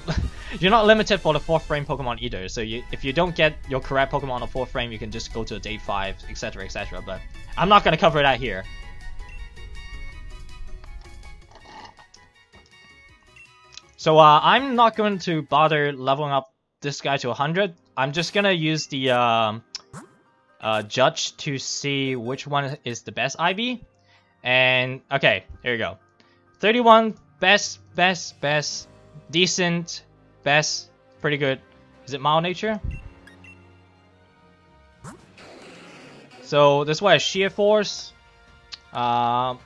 you're not limited for the 4th frame Pokemon either. So if you don't get your correct Pokemon on the 4th frame, you can just go to day 5, etc., etc. But I'm not gonna cover that here. So I'm not going to bother leveling up this guy to 100. I'm just gonna use the judge to see which one is the best IV. And okay, here we go. 31, best, decent, best, pretty good. Is it mild nature? So this one is sheer force, mild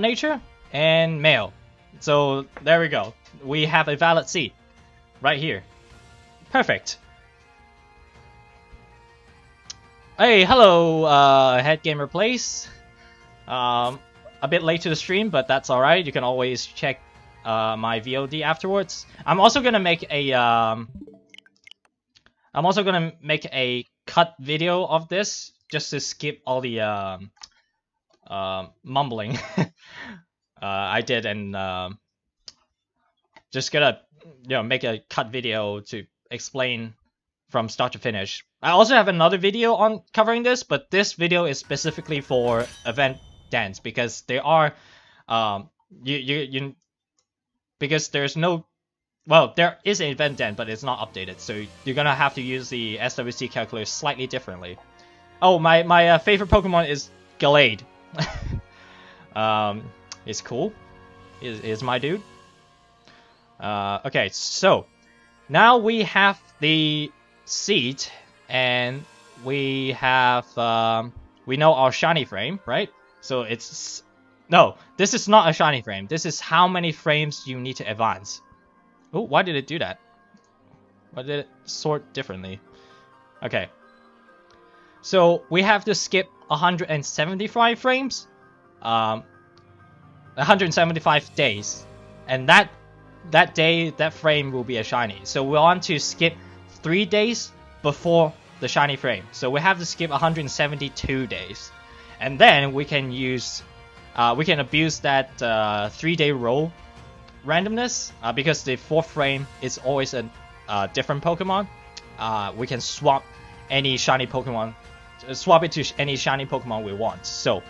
nature, and male. So there we go. We have a valid seed right here. Perfect. Hey, hello, Head Gamer Place. A bit late to the stream, but that's alright. You can always check my VOD afterwards. I'm also gonna make a cut video of this just to skip all the mumbling I did, and just gonna make a cut video to explain from start to finish. I also have another video on covering this, but this video is specifically for event dance, because there are you because there's no, well, there is an event den, but it's not updated, so you're gonna have to use the SWC calculator slightly differently. Oh, my favorite Pokemon is Gallade. It's cool. Is my dude. Okay, so now we have the seat, and we have we know our shiny frame, right? So it's no, this is not a shiny frame. This is how many frames you need to advance. Oh, why did it do that? Why did it sort differently? Okay. So we have to skip 175 frames, 175 days, and that day, that frame will be a shiny. So we want to skip 3 days before the shiny frame. So we have to skip 172 days, and then we can use, we can abuse that 3-day roll randomness, because the 4th frame is always a different Pokemon. We can swap any shiny Pokemon, swap it to any shiny Pokemon we want. So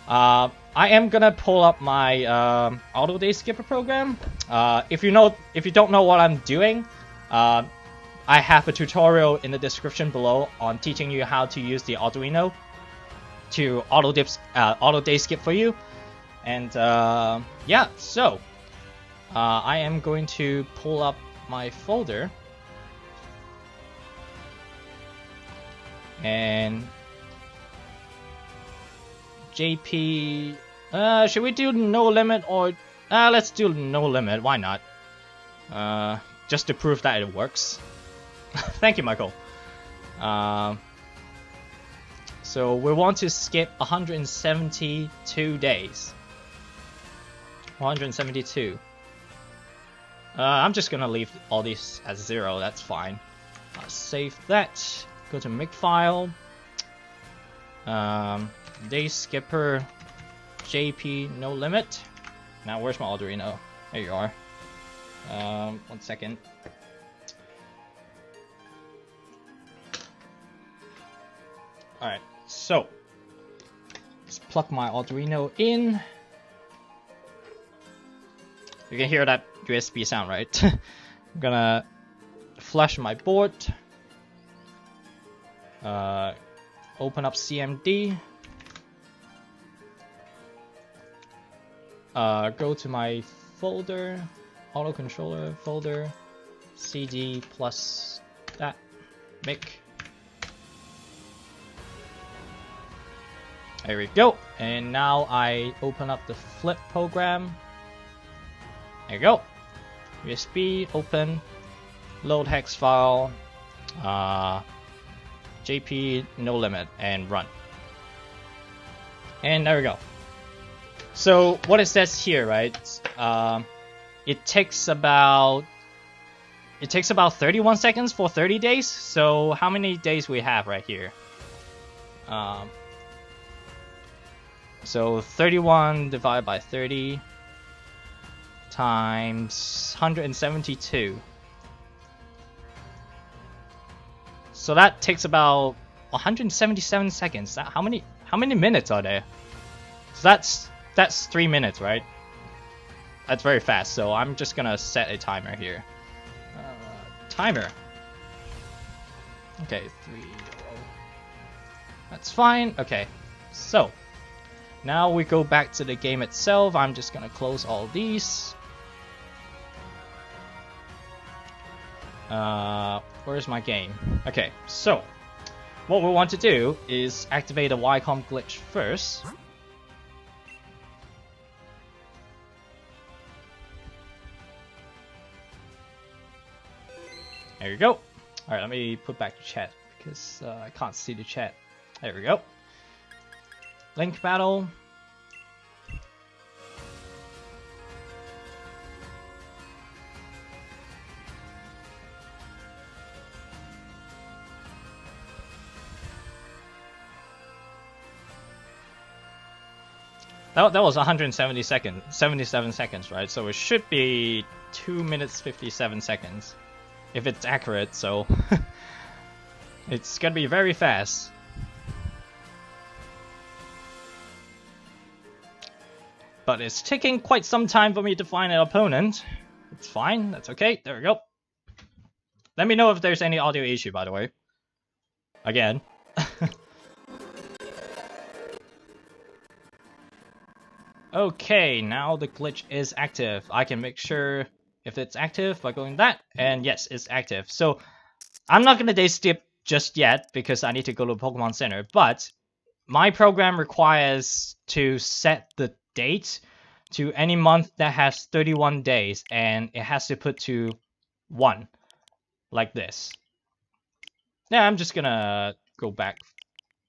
I am gonna pull up my auto day skipper program. If you don't know what I'm doing, I have a tutorial in the description below on teaching you how to use the Arduino to auto day skip for you. And yeah, so I am going to pull up my folder, and JP, should we do no limit, or let's do no limit, why not? Just to prove that it works. Thank you, Michael. So we want to skip 172 days. 172. I'm just gonna leave all these as 0, that's fine. Save that, go to Makefile. Day skipper JP no limit. Now where's my Arduino? There you are. 1 second. Alright, so let's plug my Arduino in. You can hear that USB sound, right? I'm gonna flash my board. Open up CMD. Go to my folder, auto controller folder, CD plus that, make. There we go. And now I open up the flip program. There you go. USB, open, load hex file, JP no limit, and run. And there we go. So what it says here, right? It takes about 31 seconds for 30 days. So how many days we have right here? So 31 divided by 30 times 172. So that takes about 177 seconds. How many minutes are there? So that's 3 minutes, right? That's very fast. So I'm just gonna set a timer here. Timer. Okay, 3. That's fine. Okay, so now we go back to the game itself. I'm just gonna close all these. Where's my game? Okay, so what we want to do is activate the YCOM glitch first. There you go. Alright, let me put back the chat because I can't see the chat. There we go. Link battle. That was 77 seconds, right? So it should be 2 minutes 57 seconds. If it's accurate, so it's gonna be very fast. but it's taking quite some time for me to find an opponent. It's fine, that's okay, there we go. Let me know if there's any audio issue, by the way. Again. Okay, now the glitch is active. I can make sure if it's active by going that, and yes, it's active. So I'm not gonna day skip just yet because I need to go to Pokemon Center, but my program requires to set the date to any month that has 31 days, and it has to put to 1, like this. Yeah, I'm just gonna go back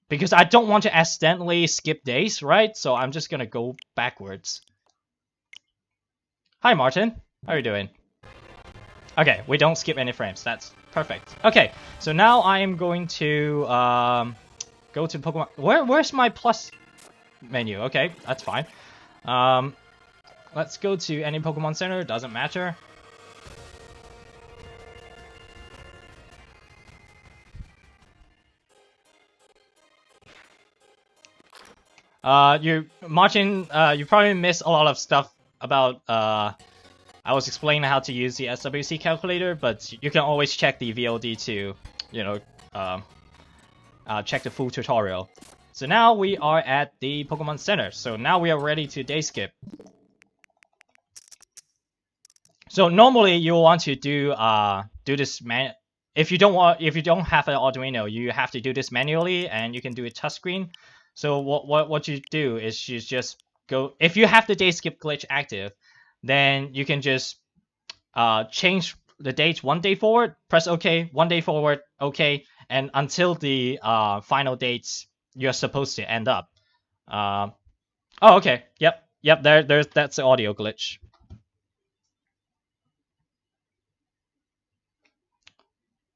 because I don't want to accidentally skip days, right? So I'm just gonna go backwards. Hi, Martin. How are you doing? Okay, we don't skip any frames. That's perfect. Okay, so now I am going to go to Pokemon. Where's my plus menu? Okay, that's fine. Let's go to any Pokemon Center. Doesn't matter. Martin, you probably missed a lot of stuff about I was explaining how to use the SWC calculator, but you can always check the VOD to, you know, check the full tutorial. So now we are at the Pokemon Center. So now we are ready to day skip. So normally you want to do this if you don't have an Arduino, you have to do this manually, and you can do it touchscreen. So what you do is you just go, if you have the day skip glitch active, then you can just change the date 1 day forward, press OK, 1 day forward, OK, and until the final dates you're supposed to end up. Oh, okay, yep, that's the audio glitch.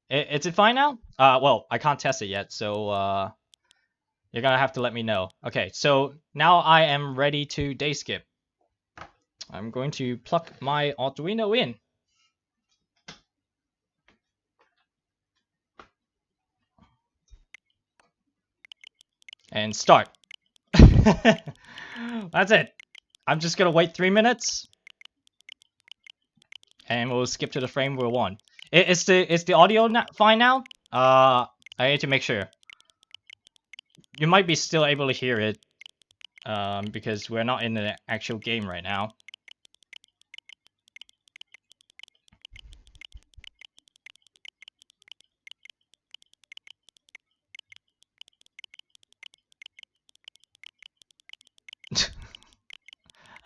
Is it fine now? Well, I can't test it yet, so you're gonna have to let me know. Okay, so now I am ready to day skip. I'm going to plug my Arduino in. And start. That's it. I'm just gonna wait 3 minutes. And we'll skip to the frame we want. Is the audio fine now? I need to make sure. You might be still able to hear it, because we're not in the actual game right now.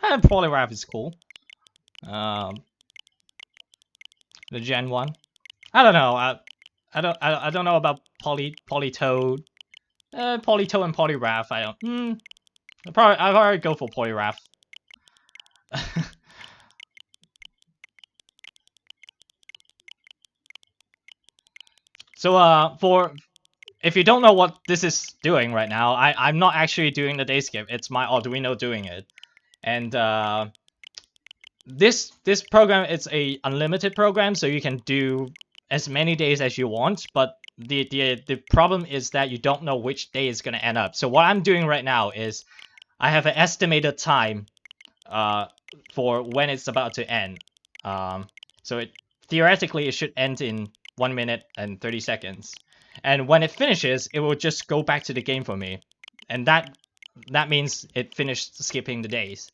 Poliwrath is cool. The Gen 1. I don't know. I don't know about Politoed. Politoed and Poliwrath. I don't. I'd probably go for Poliwrath. So if you don't know what this is doing right now, I'm not actually doing the day skip. It's my Arduino doing it, and this program is a unlimited program, so you can do as many days as you want. But the problem is that you don't know which day is gonna end up. So what I'm doing right now is I have an estimated time for when it's about to end. So theoretically it should end in 1 minute and 30 seconds. And when it finishes, it will just go back to the game for me. And that means it finished skipping the days.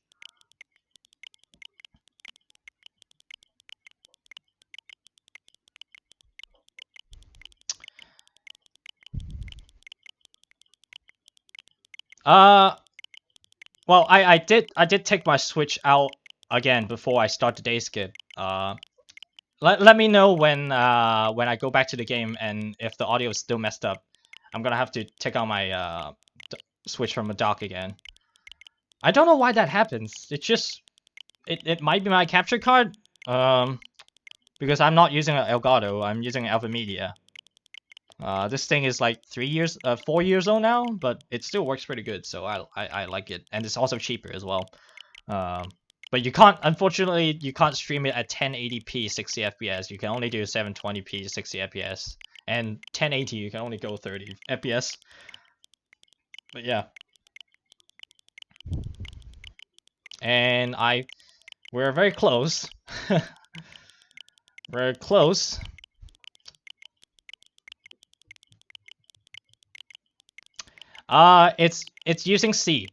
Well, I did take my Switch out again before I start the day skip. Let me know when I go back to the game, and if the audio is still messed up, I'm gonna have to take out my Switch from the dock again. I don't know why that happens. It just it might be my capture card. Because I'm not using an Elgato, I'm using an Alpha Media. This thing is like 4 years old now, but it still works pretty good, so I like it, and it's also cheaper as well. But unfortunately, you can't stream it at 1080p 60 FPS. You can only do 720p 60 FPS, and 1080 you can only go 30 FPS. But yeah. and we're very close. We're close. It's using C.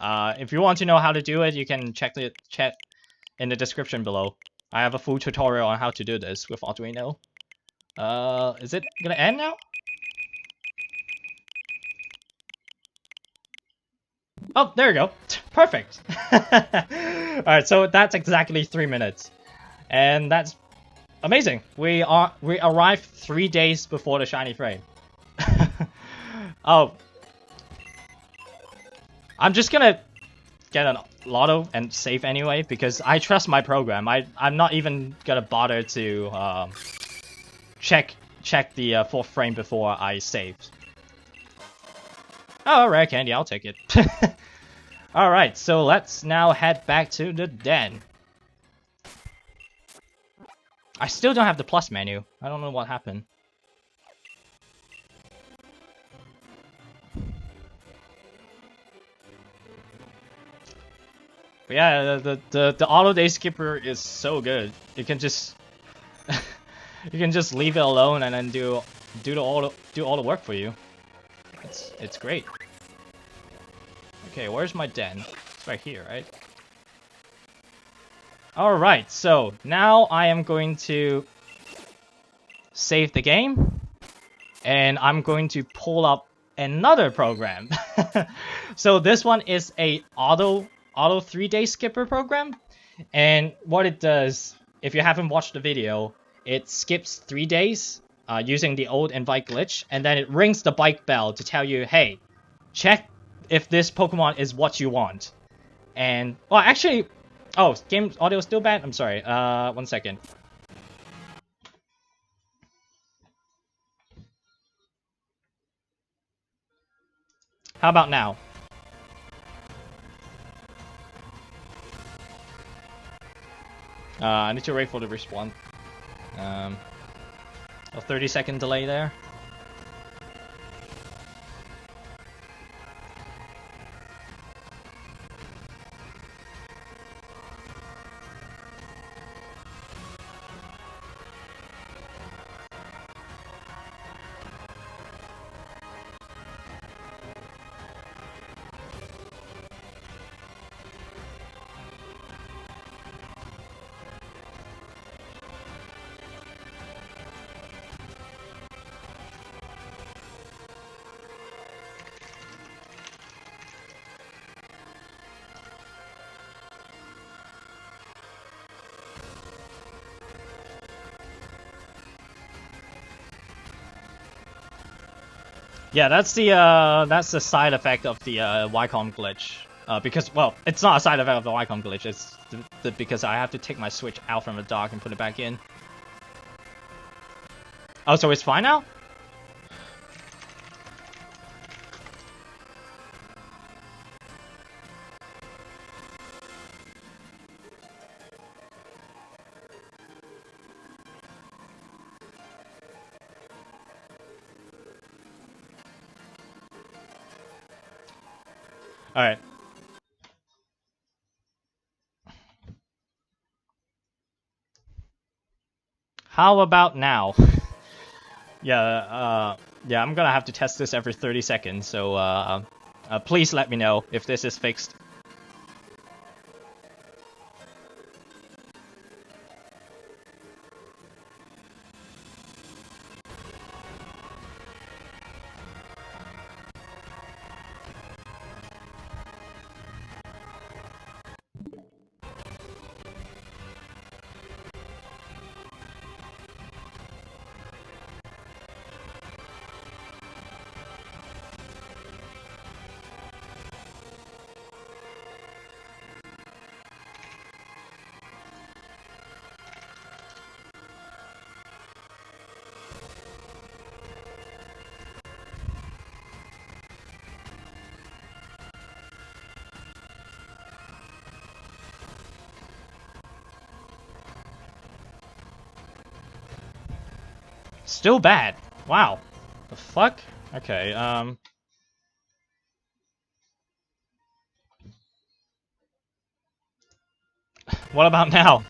If you want to know how to do it, you can check in the description below. I have a full tutorial on how to do this with Arduino. Is it gonna end now? Oh, there you go. Perfect. Alright, so that's exactly 3 minutes. And that's amazing. We arrived 3 days before the shiny frame. Oh. I'm just gonna get a lotto and save anyway, because I trust my program. I'm not even gonna bother to check the 4th frame before I save. Oh, rare candy, I'll take it. Alright, so let's now head back to the den. I still don't have the plus menu. I don't know what happened. But yeah, the auto day skipper is so good. You can just you can just leave it alone and then do all the work for you. It's great. Okay, where's my den? It's right here, right? Alright, so now I am going to save the game, and I'm going to pull up another program. So this one is a auto 3-day skipper program, and what it does, if you haven't watched the video, it skips 3 days using the old invite glitch, and then it rings the bike bell to tell you, hey, check if this Pokemon is what you want. And, well, actually, oh, game audio is still bad? I'm sorry, 1 second. How about now? I need to wait for the respawn. A 30-second delay there. Yeah, that's the side effect of the Wycom glitch. Because, well, it's not a side effect of the Wycom glitch. It's because I have to take my Switch out from the dock and put it back in. Oh, so it's fine now? Alright. How about now? Yeah, yeah, I'm gonna have to test this every 30 seconds, so please let me know if this is fixed. Still bad. Wow. The fuck? Okay, What about now?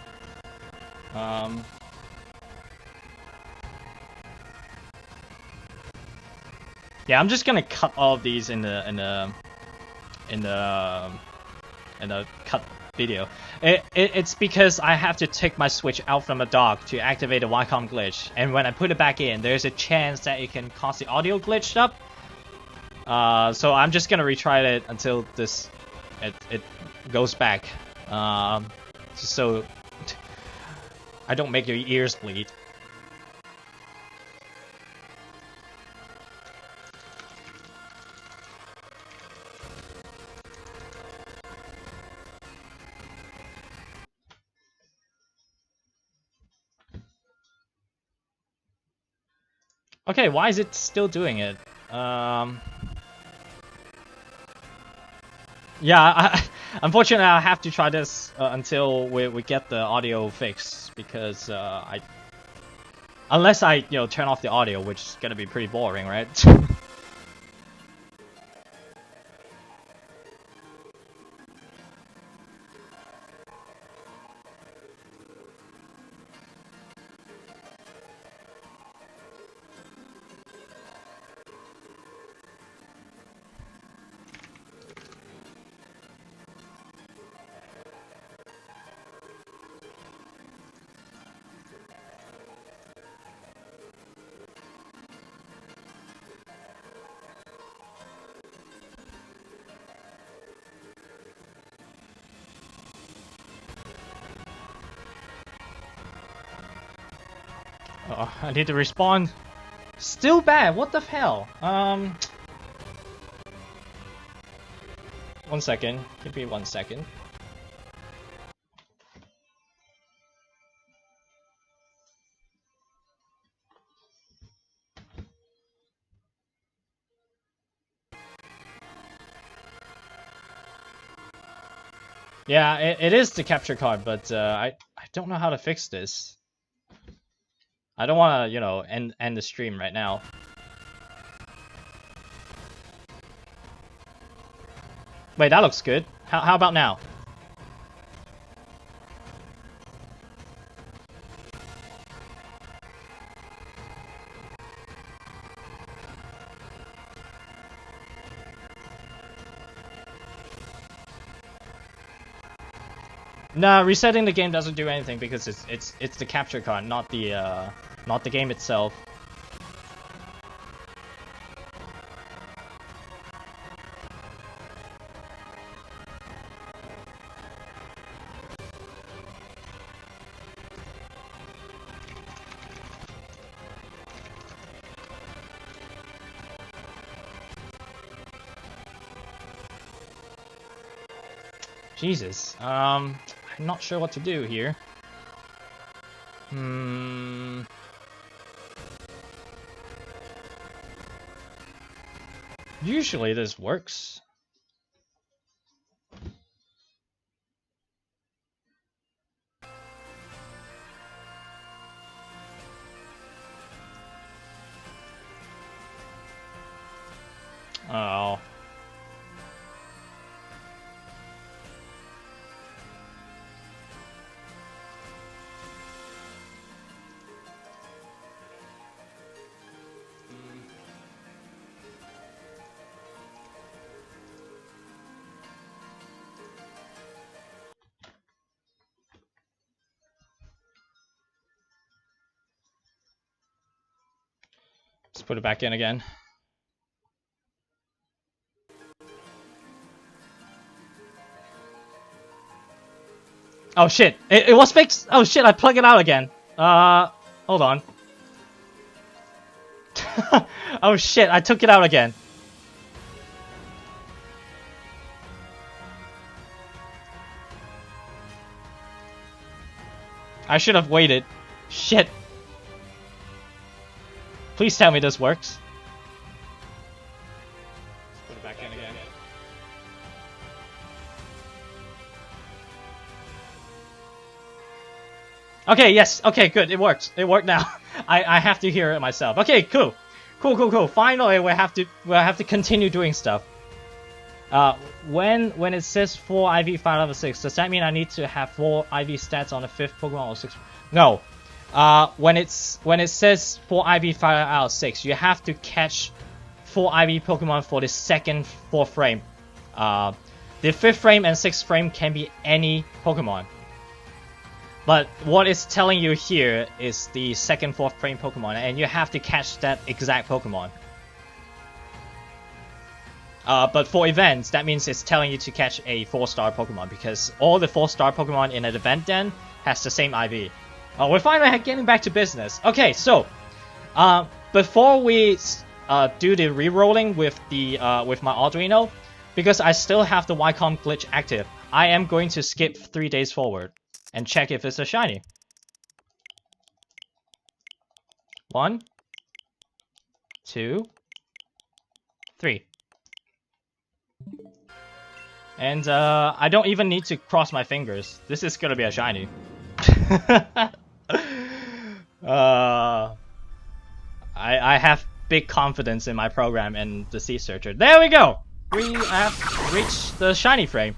Yeah, I'm just gonna cut all of these in the cut video. It's because I have to take my Switch out from the dock to activate the Wacom glitch, and when I put it back in, there's a chance that it can cause the audio glitched up. So I'm just gonna retry it until it goes back, just so I don't make your ears bleed. Okay, why is it still doing it? Yeah, unfortunately I have to try this until we get the audio fixed, because unless I turn off the audio, which is gonna be pretty boring, right? I need to respond. Still bad. What the hell? 1 second. Give me 1 second. Yeah, it is the capture card, but I don't know how to fix this. I don't want to, end the stream right now. Wait, that looks good. How about now? Nah, resetting the game doesn't do anything because it's the capture card, not the game itself. Jesus, I'm not sure what to do here. Usually this works. Oh. Let's put it back in again. Oh shit, it was fixed! Oh shit, I plug it out again. Hold on. Oh shit, I took it out again. I should have waited. Shit. Please tell me this works. Put it back in again. Okay, yes. Okay, good. It works. It worked now. I have to hear it myself. Okay, cool. Cool. Finally, we have to continue doing stuff. Uh, when it says 4 IV 5 level 6, does that mean I need to have 4 IV stats on the 5th Pokemon or 6th? No. When it says 4 IV 5 out of 6, you have to catch 4 IV Pokemon for the 2nd, 4th frame. The 5th frame and 6th frame can be any Pokemon. But what it's telling you here is the 2nd, 4th frame Pokemon, and you have to catch that exact Pokemon. But for events, that means it's telling you to catch a 4-star Pokemon, because all the 4-star Pokemon in an event den has the same IV. We're finally getting back to business. Okay, so before we do the rerolling with my Arduino, because I still have the Ycom glitch active, I am going to skip 3 days forward and check if it's a shiny. 1, 2, 3. And I don't even need to cross my fingers. This is gonna be a shiny. I have big confidence in my program and the Sea Searcher. There we go! We have reached the shiny frame.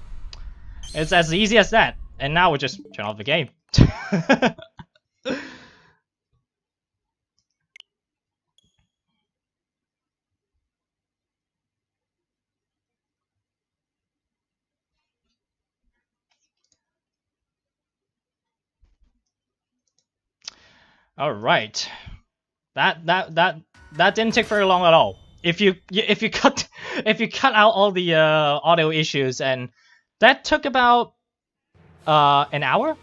It's as easy as that. And now we just turn off the game. All right, that didn't take very long at all. If you cut out all the audio issues, and that took about an hour.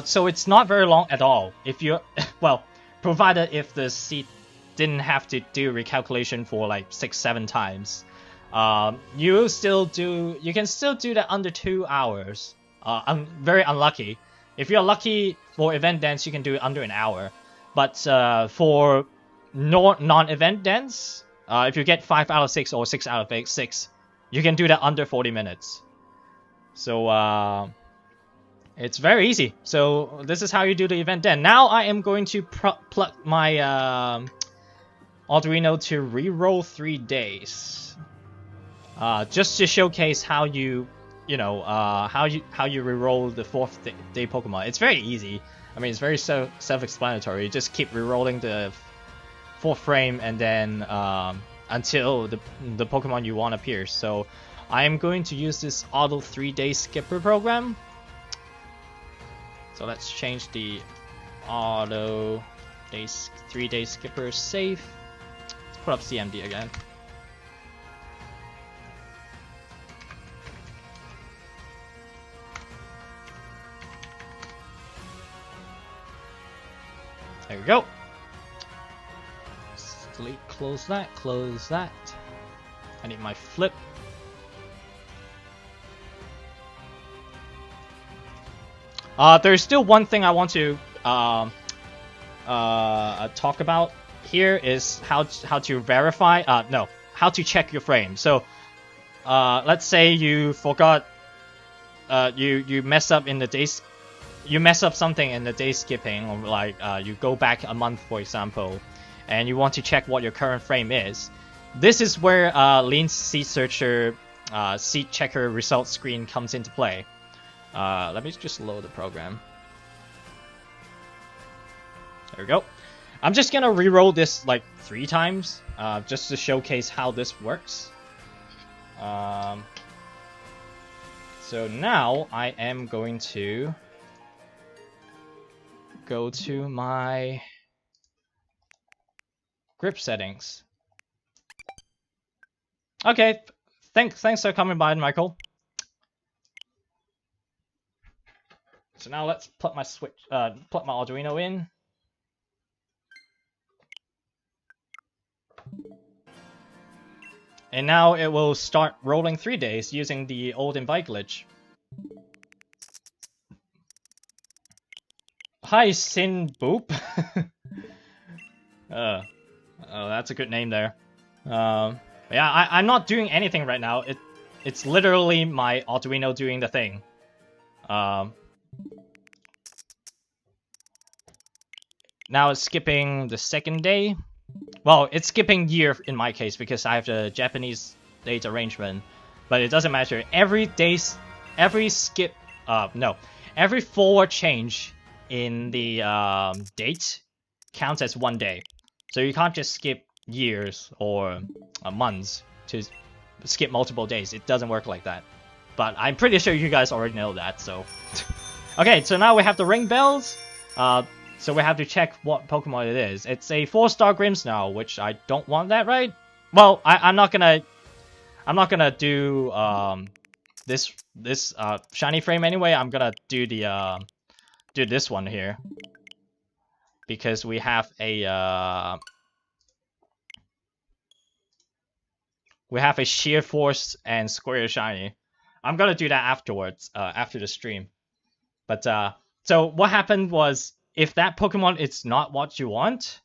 So it's not very long at all. If you well, provided if the seat didn't have to do recalculation for like 6-7 times, you can still do that under 2 hours. I'm very unlucky. If you're lucky for event dance, you can do it under an hour. But for non-event dance, if you get 5 out of 6 or 6 out of 6, you can do that under 40 minutes. So it's very easy. So this is how you do the event den. Now I am going to plug my Arduino to reroll 3 days, just to showcase how you reroll the 4th day Pokemon. It's very easy. I mean, it's very self-explanatory. You just keep rerolling the 4th frame and then until the Pokemon you want appears. So I am going to use this auto 3-day skipper program. So let's change the auto 3-day skipper safe. Let's put up CMD again. There we go. Delete, close that, close that. I need my flip. There's still one thing I want to talk about here is how to verify. How to check your frame. So, let's say you forgot. You mess up in the days. You mess up something in the day skipping, or like you go back a month, for example, and you want to check what your current frame is. This is where Lean's Seed Searcher Seed Checker result screen comes into play. Let me just load the program. There we go. I'm just gonna reroll this like 3 times, just to showcase how this works. So now I am going to go to my grip settings. Okay, thanks for coming by, Michael. So now let's plug my Arduino in. And now it will start rolling 3 days using the old invite glitch. Hi, Sin Boop. Oh, that's a good name there. Yeah, I'm not doing anything right now. It's literally my Arduino doing the thing. Now it's skipping the 2nd day. Well, it's skipping year in my case because I have the Japanese date arrangement. but it doesn't matter. Every forward change in the date counts as 1 day. So you can't just skip years or months to skip multiple days. It doesn't work like that. But I'm pretty sure you guys already know that, so... Okay, so now we have the ring bells. So we have to check what Pokemon it is. It's a 4-star Grimmsnarl, which I don't want that, right? Well, I'm not gonna do this shiny frame anyway. I'm gonna do the do this one here because we have a Sheer Force and Square Shiny. I'm gonna do that afterwards, after the stream. But so what happened was, if that Pokemon is not what you want,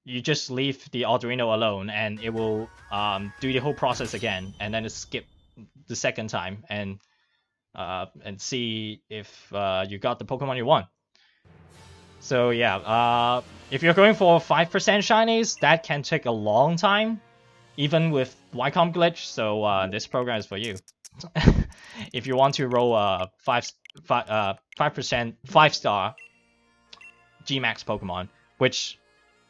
you just leave the Arduino alone, and it will do the whole process again, and then skip the second time and see if you got the Pokemon you want. So yeah, if you're going for 5% shinies, that can take a long time, even with Wycombe glitch. So this program is for you. If you want to roll a 5% 5-star Gmax Pokemon, which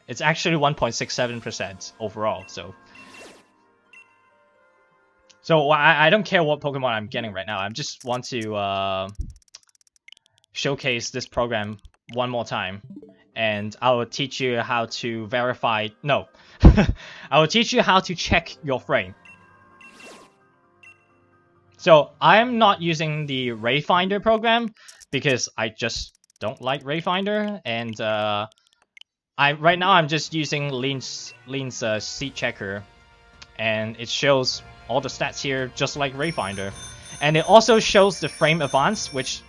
it's actually 1.67% overall. So I don't care what Pokemon I'm getting right now. I just want to showcase this program one more time, and I will teach you how to verify. No, I will teach you how to check your frame. So I'm not using the Rayfinder program because I just don't like Rayfinder, and right now I'm just using Lean's Seat Checker, and it shows all the stats here just like Rayfinder, and it also shows the frame advance, which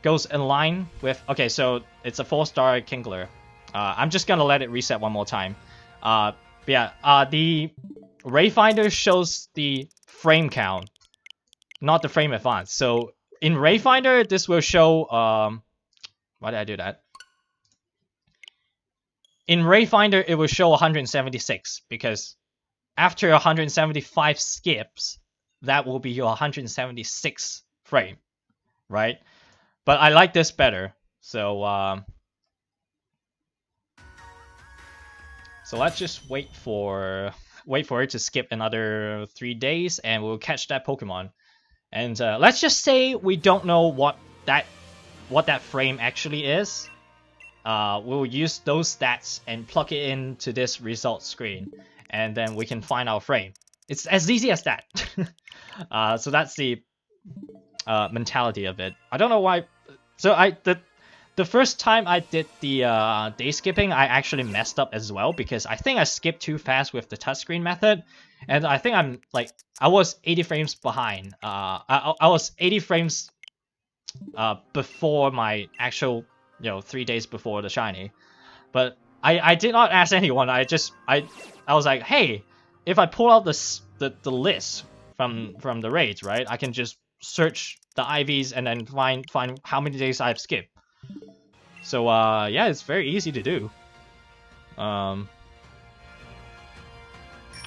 goes in line with. Okay, so it's a 4-star Kingler. I'm just gonna let it reset one more time. But yeah, the Rayfinder shows the frame count, not the frame advance. So in Rayfinder, this will show. Why did I do that? In Rayfinder, it will show 176 because after 175 skips, that will be your 176 frame, right? But I like this better, so let's just wait for it to skip another 3 days, and we'll catch that Pokemon. And let's just say we don't know what that frame actually is. We'll use those stats and plug it into this result screen, and then we can find our frame. It's as easy as that. So that's the mentality of it. I don't know why. So the first time I did the day skipping, I actually messed up as well because I think I skipped too fast with the touchscreen method, and I think I was 80 frames behind. I was 80 frames before my actual 3 days before the shiny, but I did not ask anyone. I was like, hey, if I pull out the list from the raids, right, I can just search the IVs and then find how many days I've skipped. So yeah, it's very easy to do.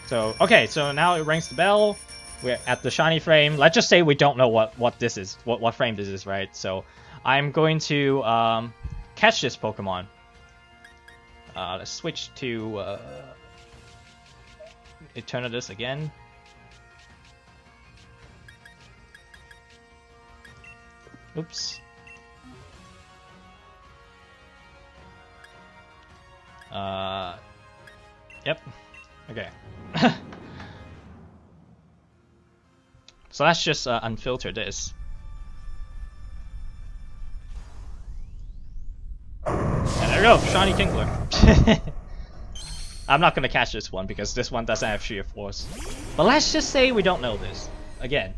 So okay, so now it rings the bell. We're at the shiny frame. Let's just say we don't know what this is, what frame this is, right? So I'm going to catch this Pokemon. Let's switch to Eternatus again. Oops. Yep. Okay. So let's just unfilter this. And there we go, shiny Kingler. I'm not gonna catch this one because this one doesn't have Sheer Force. But let's just say we don't know this. Again.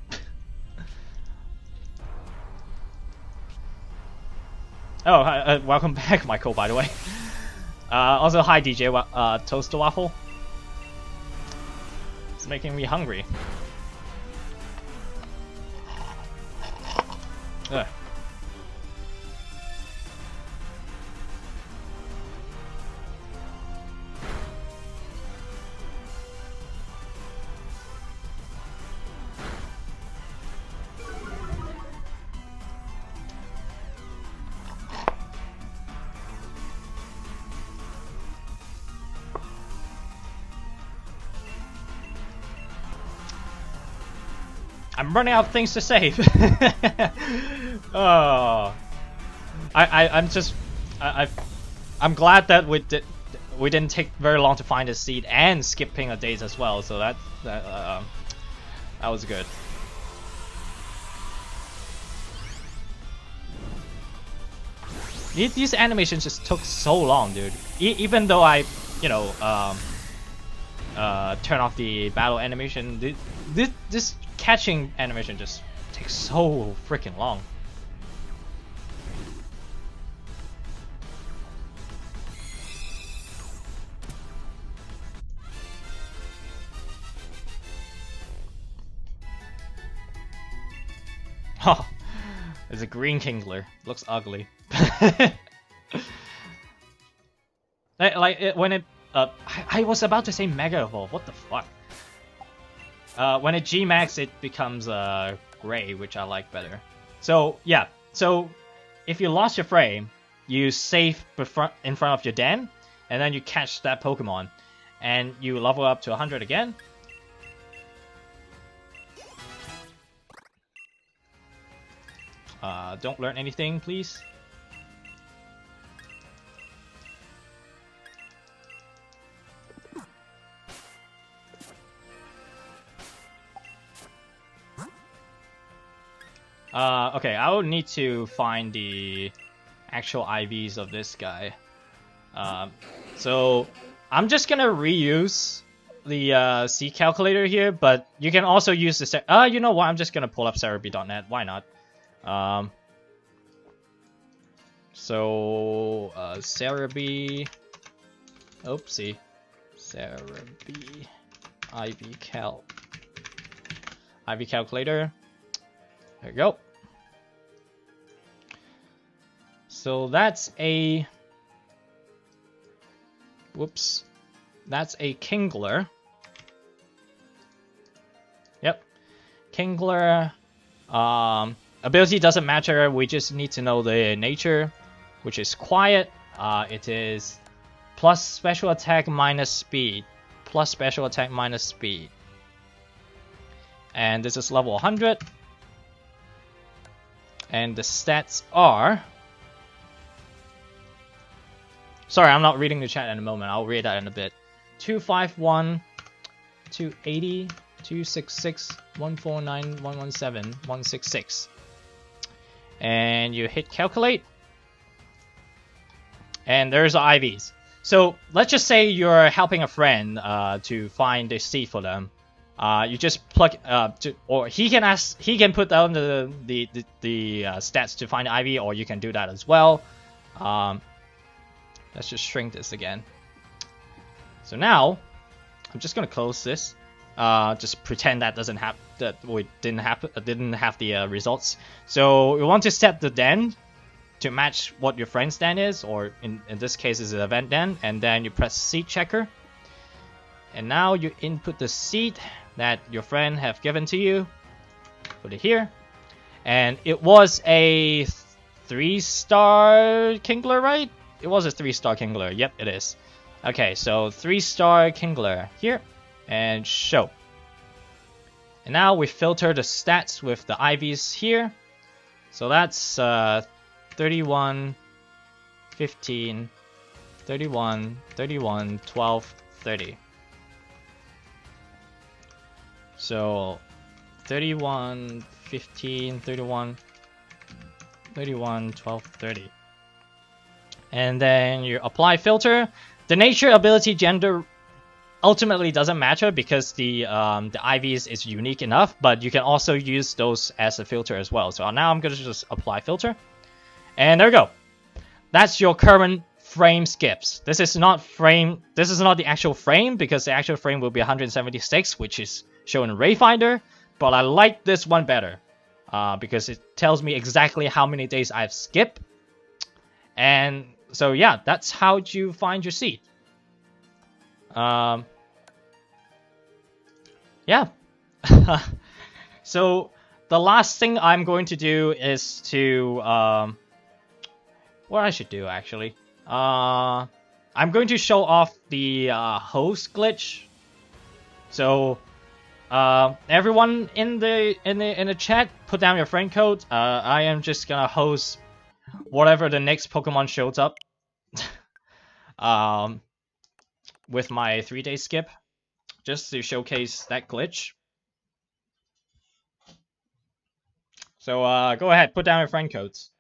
Oh, welcome back, Michael, by the way. Also, hi, DJ Toaster Waffle. It's making me hungry. Ugh. I'm running out of things to save. Oh, I'm just, I'm glad that we didn't take very long to find a seed and skipping a days as well. So that was good. These animations just took so long, dude. Even though I, you know, turn off the battle animation, this catching animation just takes so freaking long. Oh, there's a green Kingler. Looks ugly. When it, I was about to say Mega Evolve. What the fuck? When it G-Max, it becomes gray, which I like better. So yeah, so if you lost your frame, you save in front of your den, and then you catch that Pokemon, and you level up to 100 again. Don't learn anything, please. Okay, I will need to find the actual IVs of this guy. So I'm just gonna reuse the C calculator here, but you can also use the you know what? I'm just gonna pull up Cerebi.net. Why not? So Cerebi. Oopsie. Cerebi IV calculator. There you go. So that's a... Whoops. That's a Kingler. Yep. Kingler. Ability doesn't matter. We just need to know the nature, which is quiet. It is plus special attack minus speed. Plus special attack minus speed. And this is level 100. And the stats are... Sorry, I'm not reading the chat in a moment. I'll read that in a bit. 251, 280, 266, 149, 117, 166. And you hit calculate. And there's the IVs. So let's just say you're helping a friend to find a seed for them. You just plug, or he can put down the stats to find the IV, or you can do that as well. Let's just shrink this again. So now, I'm just gonna close this. Just pretend that doesn't have we didn't have the results. So we want to set the den to match what your friend's den is, or in this case is an event den, and then you press seed checker. And now you input the seed that your friend have given to you. Put it here. And it was a 3-star Kingler, right? It was a 3-star Kingler. Yep, it is. Okay, so 3-star Kingler here. And show. And now we filter the stats with the IVs here. So that's 31, 15, 31, 31, 12, 30. So 31, 15, 31, 31, 12, 30. And then you apply filter. The nature, ability, gender ultimately doesn't matter because the IVs is unique enough, but you can also use those as a filter as well. So now I'm going to just apply filter. And there we go. That's your current frame skips. This is not the actual frame, because the actual frame will be 176, which is shown in Rayfinder, but I like this one better because it tells me exactly how many days I've skipped. And so yeah, that's how you find your seed. Yeah. So the last thing I'm going to do is to what I should do actually. I'm going to show off the host glitch. So Everyone in the chat, put down your friend code. I am just gonna host whatever the next Pokemon shows up. um, with my 3-day skip, just to showcase that glitch. So go ahead, put down your friend codes.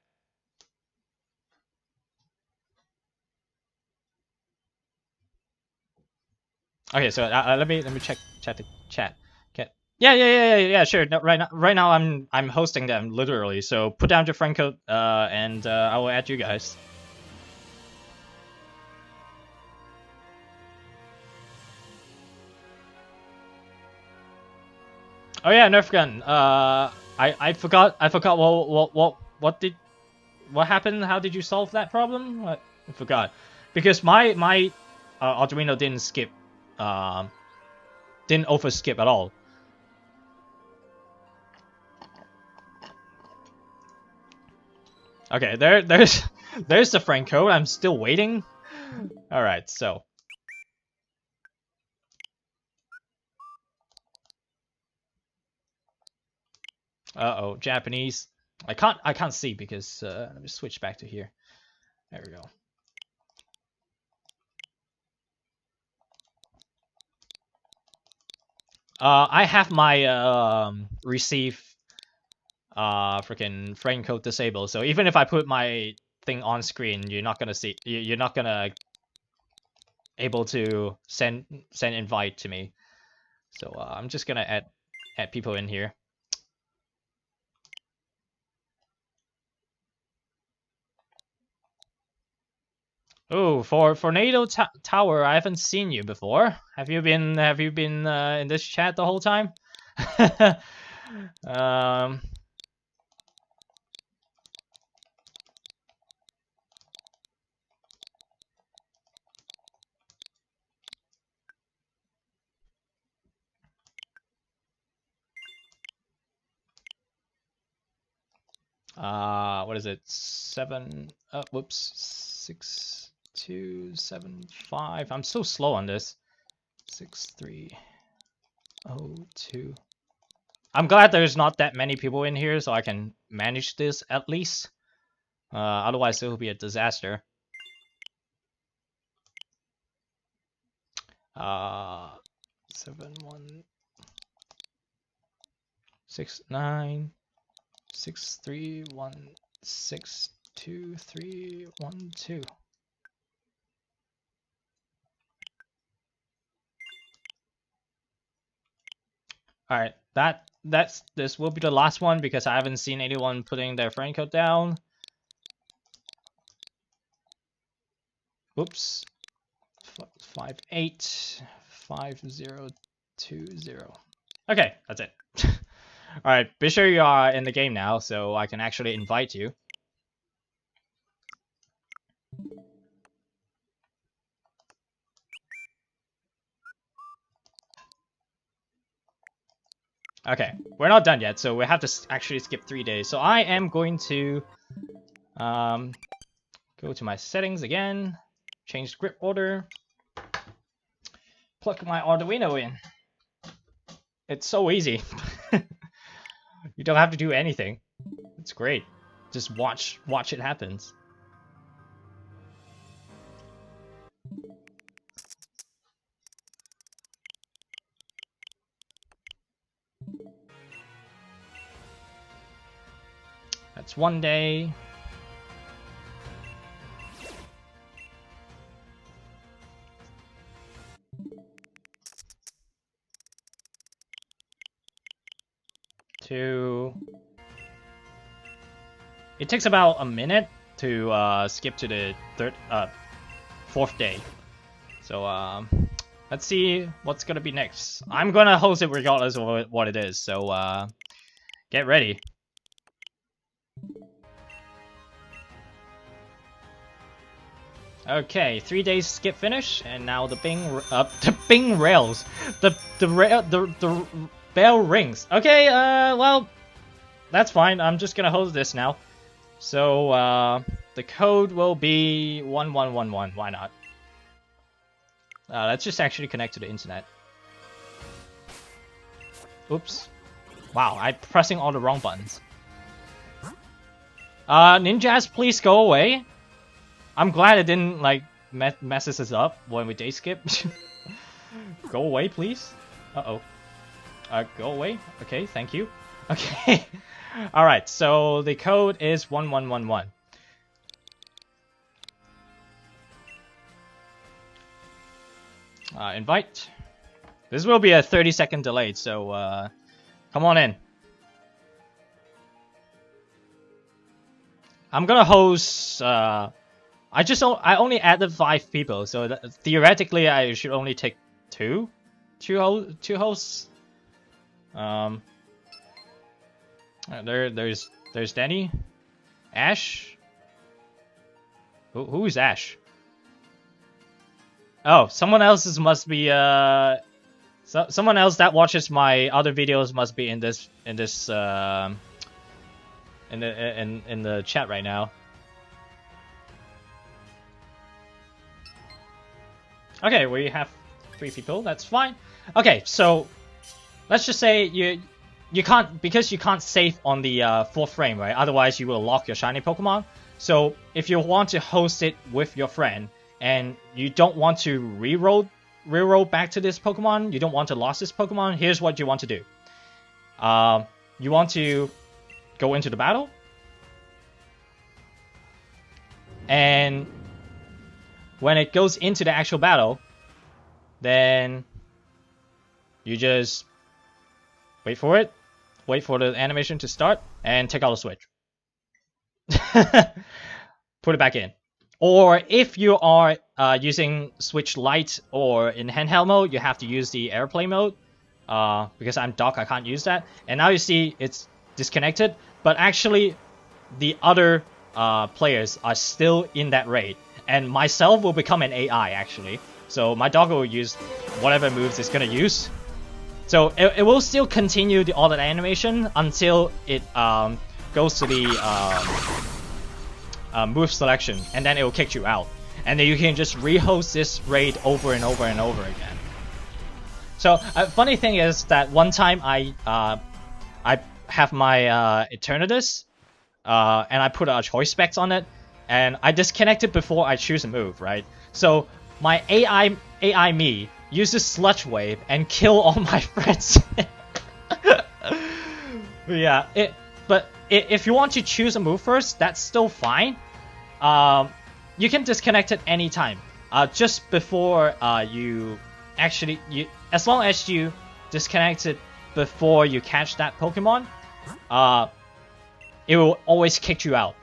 Okay, so let me check the chat. Okay. Yeah. Sure. No, right now I'm hosting them literally. So put down your friend code, and I will add you guys. Oh yeah, Nerf gun. I forgot what happened? How did you solve that problem? I forgot, because my Arduino didn't skip, didn't overskip at all. Okay, there's the friend code. I'm still waiting. All right, so. Uh-oh, Japanese. I can't see because let me switch back to here. There we go. I have my receive freaking frame code disabled. So even if I put my thing on screen, you're not gonna see. You're not gonna able to send invite to me. So I'm just gonna add people in here. Oh, for NATO Tower, I haven't seen you before. Have you been in this chat the whole time? um. What is it? 7. Whoops. 6, 2, 7, 5. I'm so slow on this. 6, 3, 0, 2. I'm glad there's not that many people in here, so I can manage this at least. Otherwise, it will be a disaster. 7, 1, 6, 9, 6, 3, 1, 6, 2, 3, 1, 2. All right, this will be the last one because I haven't seen anyone putting their friend code down. Oops. 585020. Okay, that's it. All right, be sure you are in the game now, so I can actually invite you. Okay, we're not done yet, so we have to actually skip 3 days. So I am going to go to my settings again, change grip order, plug my Arduino in. It's so easy. You don't have to do anything. It's great. Just watch it happens. That's 1 day. It takes about a minute to skip to the fourth day. So let's see what's gonna be next. I'm gonna host it regardless of what it is. So get ready. Okay, 3 days skip finish, and now the Bing rails, the bell rings. Okay, well, that's fine. I'm just gonna host this now. So the code will be 1111. Why not? Let's just actually connect to the internet. Oops. Wow, I'm pressing all the wrong buttons. Ninjas, please go away. I'm glad it didn't, like, messes us up when we day skip. Go away, please. Uh-oh. Go away. Okay, thank you. Okay. Alright, so the code is 1111. Invite. This will be a 30-second delay, so come on in. I'm gonna host. I only added 5 people, so theoretically I should only take two hosts. There's Danny, Ash. Who is Ash? Oh, someone else's must be someone else that watches my other videos must be in the chat right now. Okay, we have 3 people. That's fine. Okay, so let's just say you can't, because you can't save on the 4th frame, right? Otherwise, you will lock your shiny Pokemon. So if you want to host it with your friend and you don't want to reroll back to this Pokemon, you don't want to lose this Pokemon, here's what you want to do. You want to go into the battle, and when it goes into the actual battle, then you just wait for it, wait for the animation to start, and take out the switch. Put it back in. Or if you are using Switch Lite or in handheld mode, you have to use the airplane mode. Because I'm docked, I can't use that. And now you see it's disconnected, but actually the other players are still in that raid. And myself will become an AI, actually. So my dog will use whatever moves it's going to use. So it will still continue the all that animation until it goes to the move selection, and then it will kick you out. And then you can just rehost this raid over and over and over again. So funny thing is that one time I have my Eternatus, and I put a choice specs on it, and I disconnected before I choose a move, right? So my AI me uses Sludge Wave and kill all my friends. Yeah, but if you want to choose a move first, that's still fine. You can disconnect it anytime. Just before as long as you disconnect it before you catch that Pokemon, it will always kick you out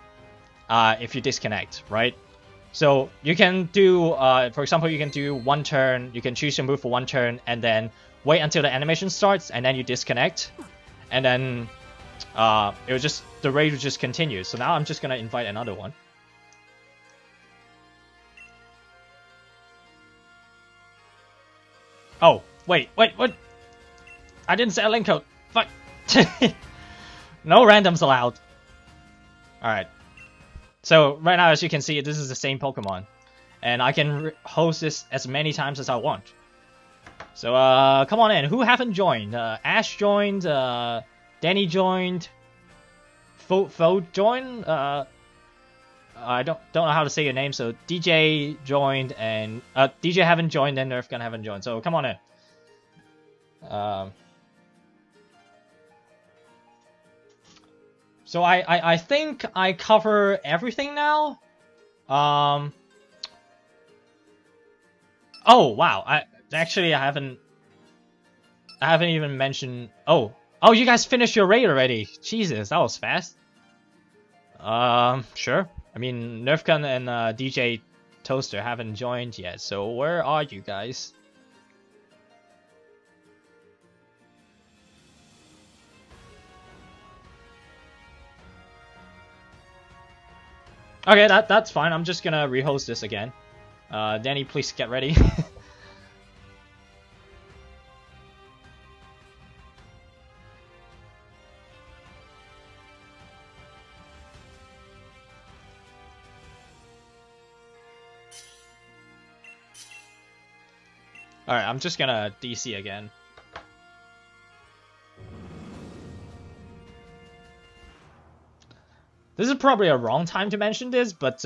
if you disconnect, right? So you can do, for example, you can do 1 turn, you can choose your move for 1 turn, and then wait until the animation starts, and then you disconnect, and then the raid will just continue. So now I'm just gonna invite another one. Oh, wait, what? I didn't set a link code. Fuck. No randoms allowed. Alright. So, right now, as you can see, this is the same Pokemon. And I can host this as many times as I want. So, come on in. Who haven't joined? Ash joined, Danny joined, Fo joined, I don't know how to say your name, so DJ joined, and DJ haven't joined, and Nerfgun haven't joined, so come on in. So I think I cover everything now. Oh wow, I haven't even mentioned. Oh, you guys finished your raid already. Jesus, that was fast. Sure. I mean, Nerfgun and DJ Toaster haven't joined yet, so where are you guys? Okay, that's fine. I'm just gonna rehost this again. Danny, please get ready. Alright, I'm just gonna DC again. This is probably a wrong time to mention this, but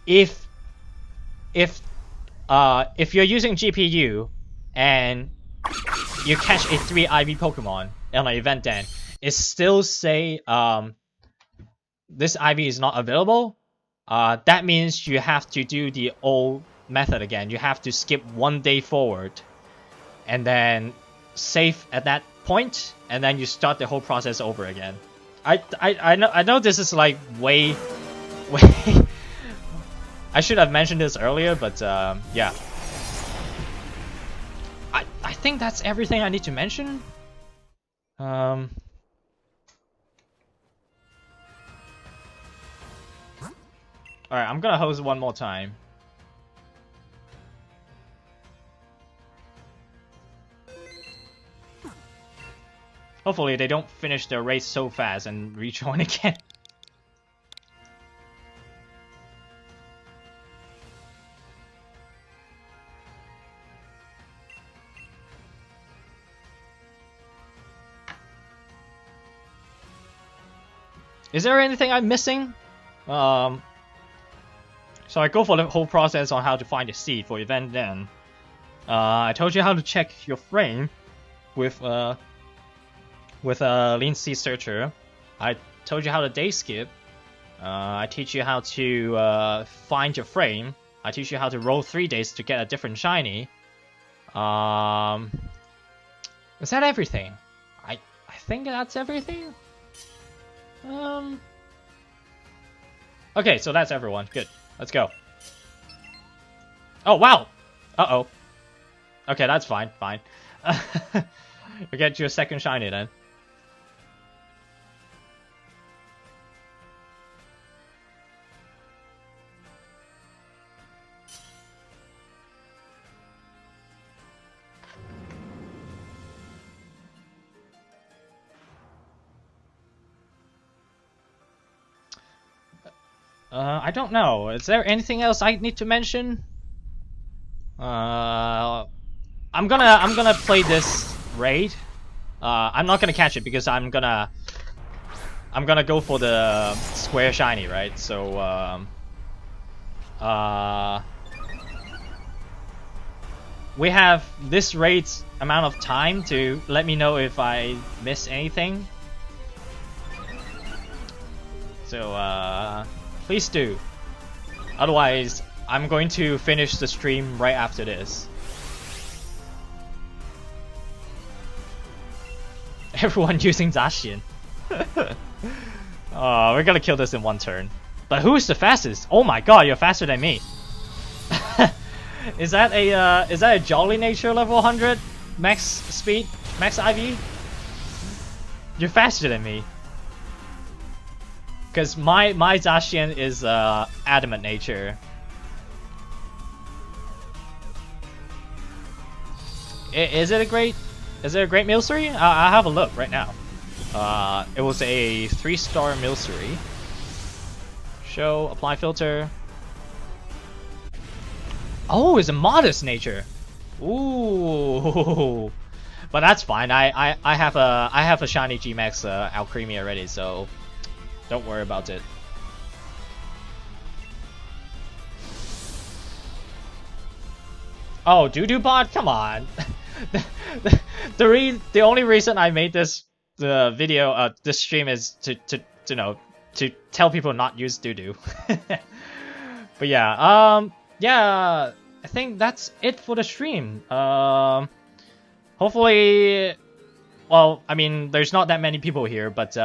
if you're using GPU and you catch a 3 IV Pokemon in an event, then it still say this IV is not available. That means you have to do the old method again. You have to skip 1 day forward, and then save at that point, and then you start the whole process over again. I know this is like way. I should have mentioned this earlier, but yeah. I think that's everything I need to mention. Alright, I'm gonna host one more time. Hopefully they don't finish their race so fast and rejoin again. Is there anything I'm missing? So I go for the whole process on how to find a seed for event then. I told you how to check your frame with Lean Seed Searcher. I told you how to day skip. I teach you how to find your frame. I teach you how to roll 3 days to get a different shiny. Is that everything? I think that's everything. Okay, so that's everyone. Good. Let's go. Oh, wow! Uh-oh. Okay, that's fine. Fine. We'll get you a second shiny then. I don't know. Is there anything else I need to mention? I'm gonna play this raid. I'm not gonna catch it because I'm gonna go for the square shiny, right? So we have this raid's amount of time to let me know if I miss anything. So please do. Otherwise, I'm going to finish the stream right after this. Everyone using Zacian. Oh, we're gonna kill this in 1 turn. But who's the fastest? Oh my god, you're faster than me. Is that a Jolly Nature level 100 max speed, max IV? You're faster than me. Because my Zacian is Adamant Nature. Is it a great Milcery? I'll have a look right now. It was a 3-star Milcery. Show, apply filter. Oh, it's a Modest Nature. Ooh, but that's fine. I have a shiny G-Max Alcremie already, so don't worry about it. Oh, Doo-Doo Bot, come on. The only reason I made this video, this stream is to tell people not use Doo-Doo. But yeah, yeah, I think that's it for the stream. Hopefully, well, I mean, there's not that many people here, but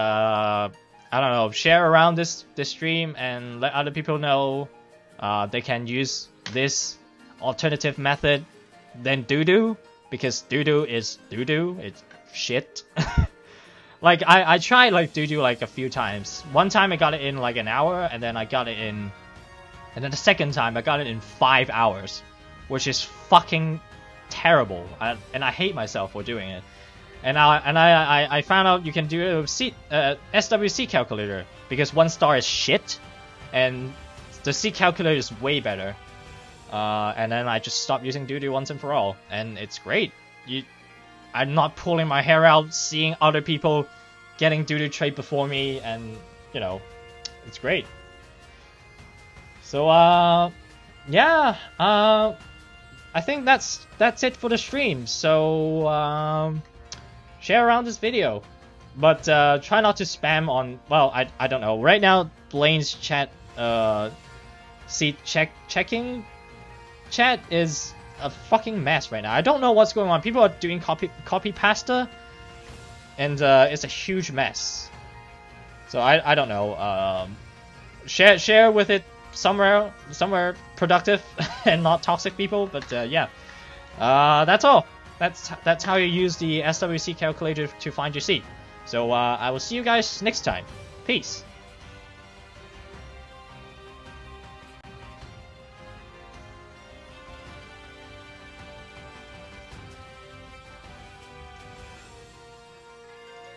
I don't know, share around this stream and let other people know they can use this alternative method than Doo-Doo, because Doo-Doo is Doo-Doo, it's shit. Like, I tried like Doo-Doo like a few times. One time I got it in like an hour, and then the second time I got it in 5 hours, which is fucking terrible, and I hate myself for doing it. And I found out you can do it with SWC calculator, because 1 star is shit, and the C calculator is way better. And then I just stopped using Doo-Doo once and for all, and it's great. I'm not pulling my hair out seeing other people getting Doo-Doo trade before me, and you know, It's great. So yeah, I think that's it for the stream. So share around this video, but try not to spam on. Well, I don't know. Right now, Blaine's chat checking chat is a fucking mess right now. I don't know what's going on. People are doing copy pasta, and it's a huge mess. So I don't know. Share with it somewhere productive and not toxic people. But yeah, that's all. That's how you use the SWC calculator to find your seat. So I will see you guys next time. Peace.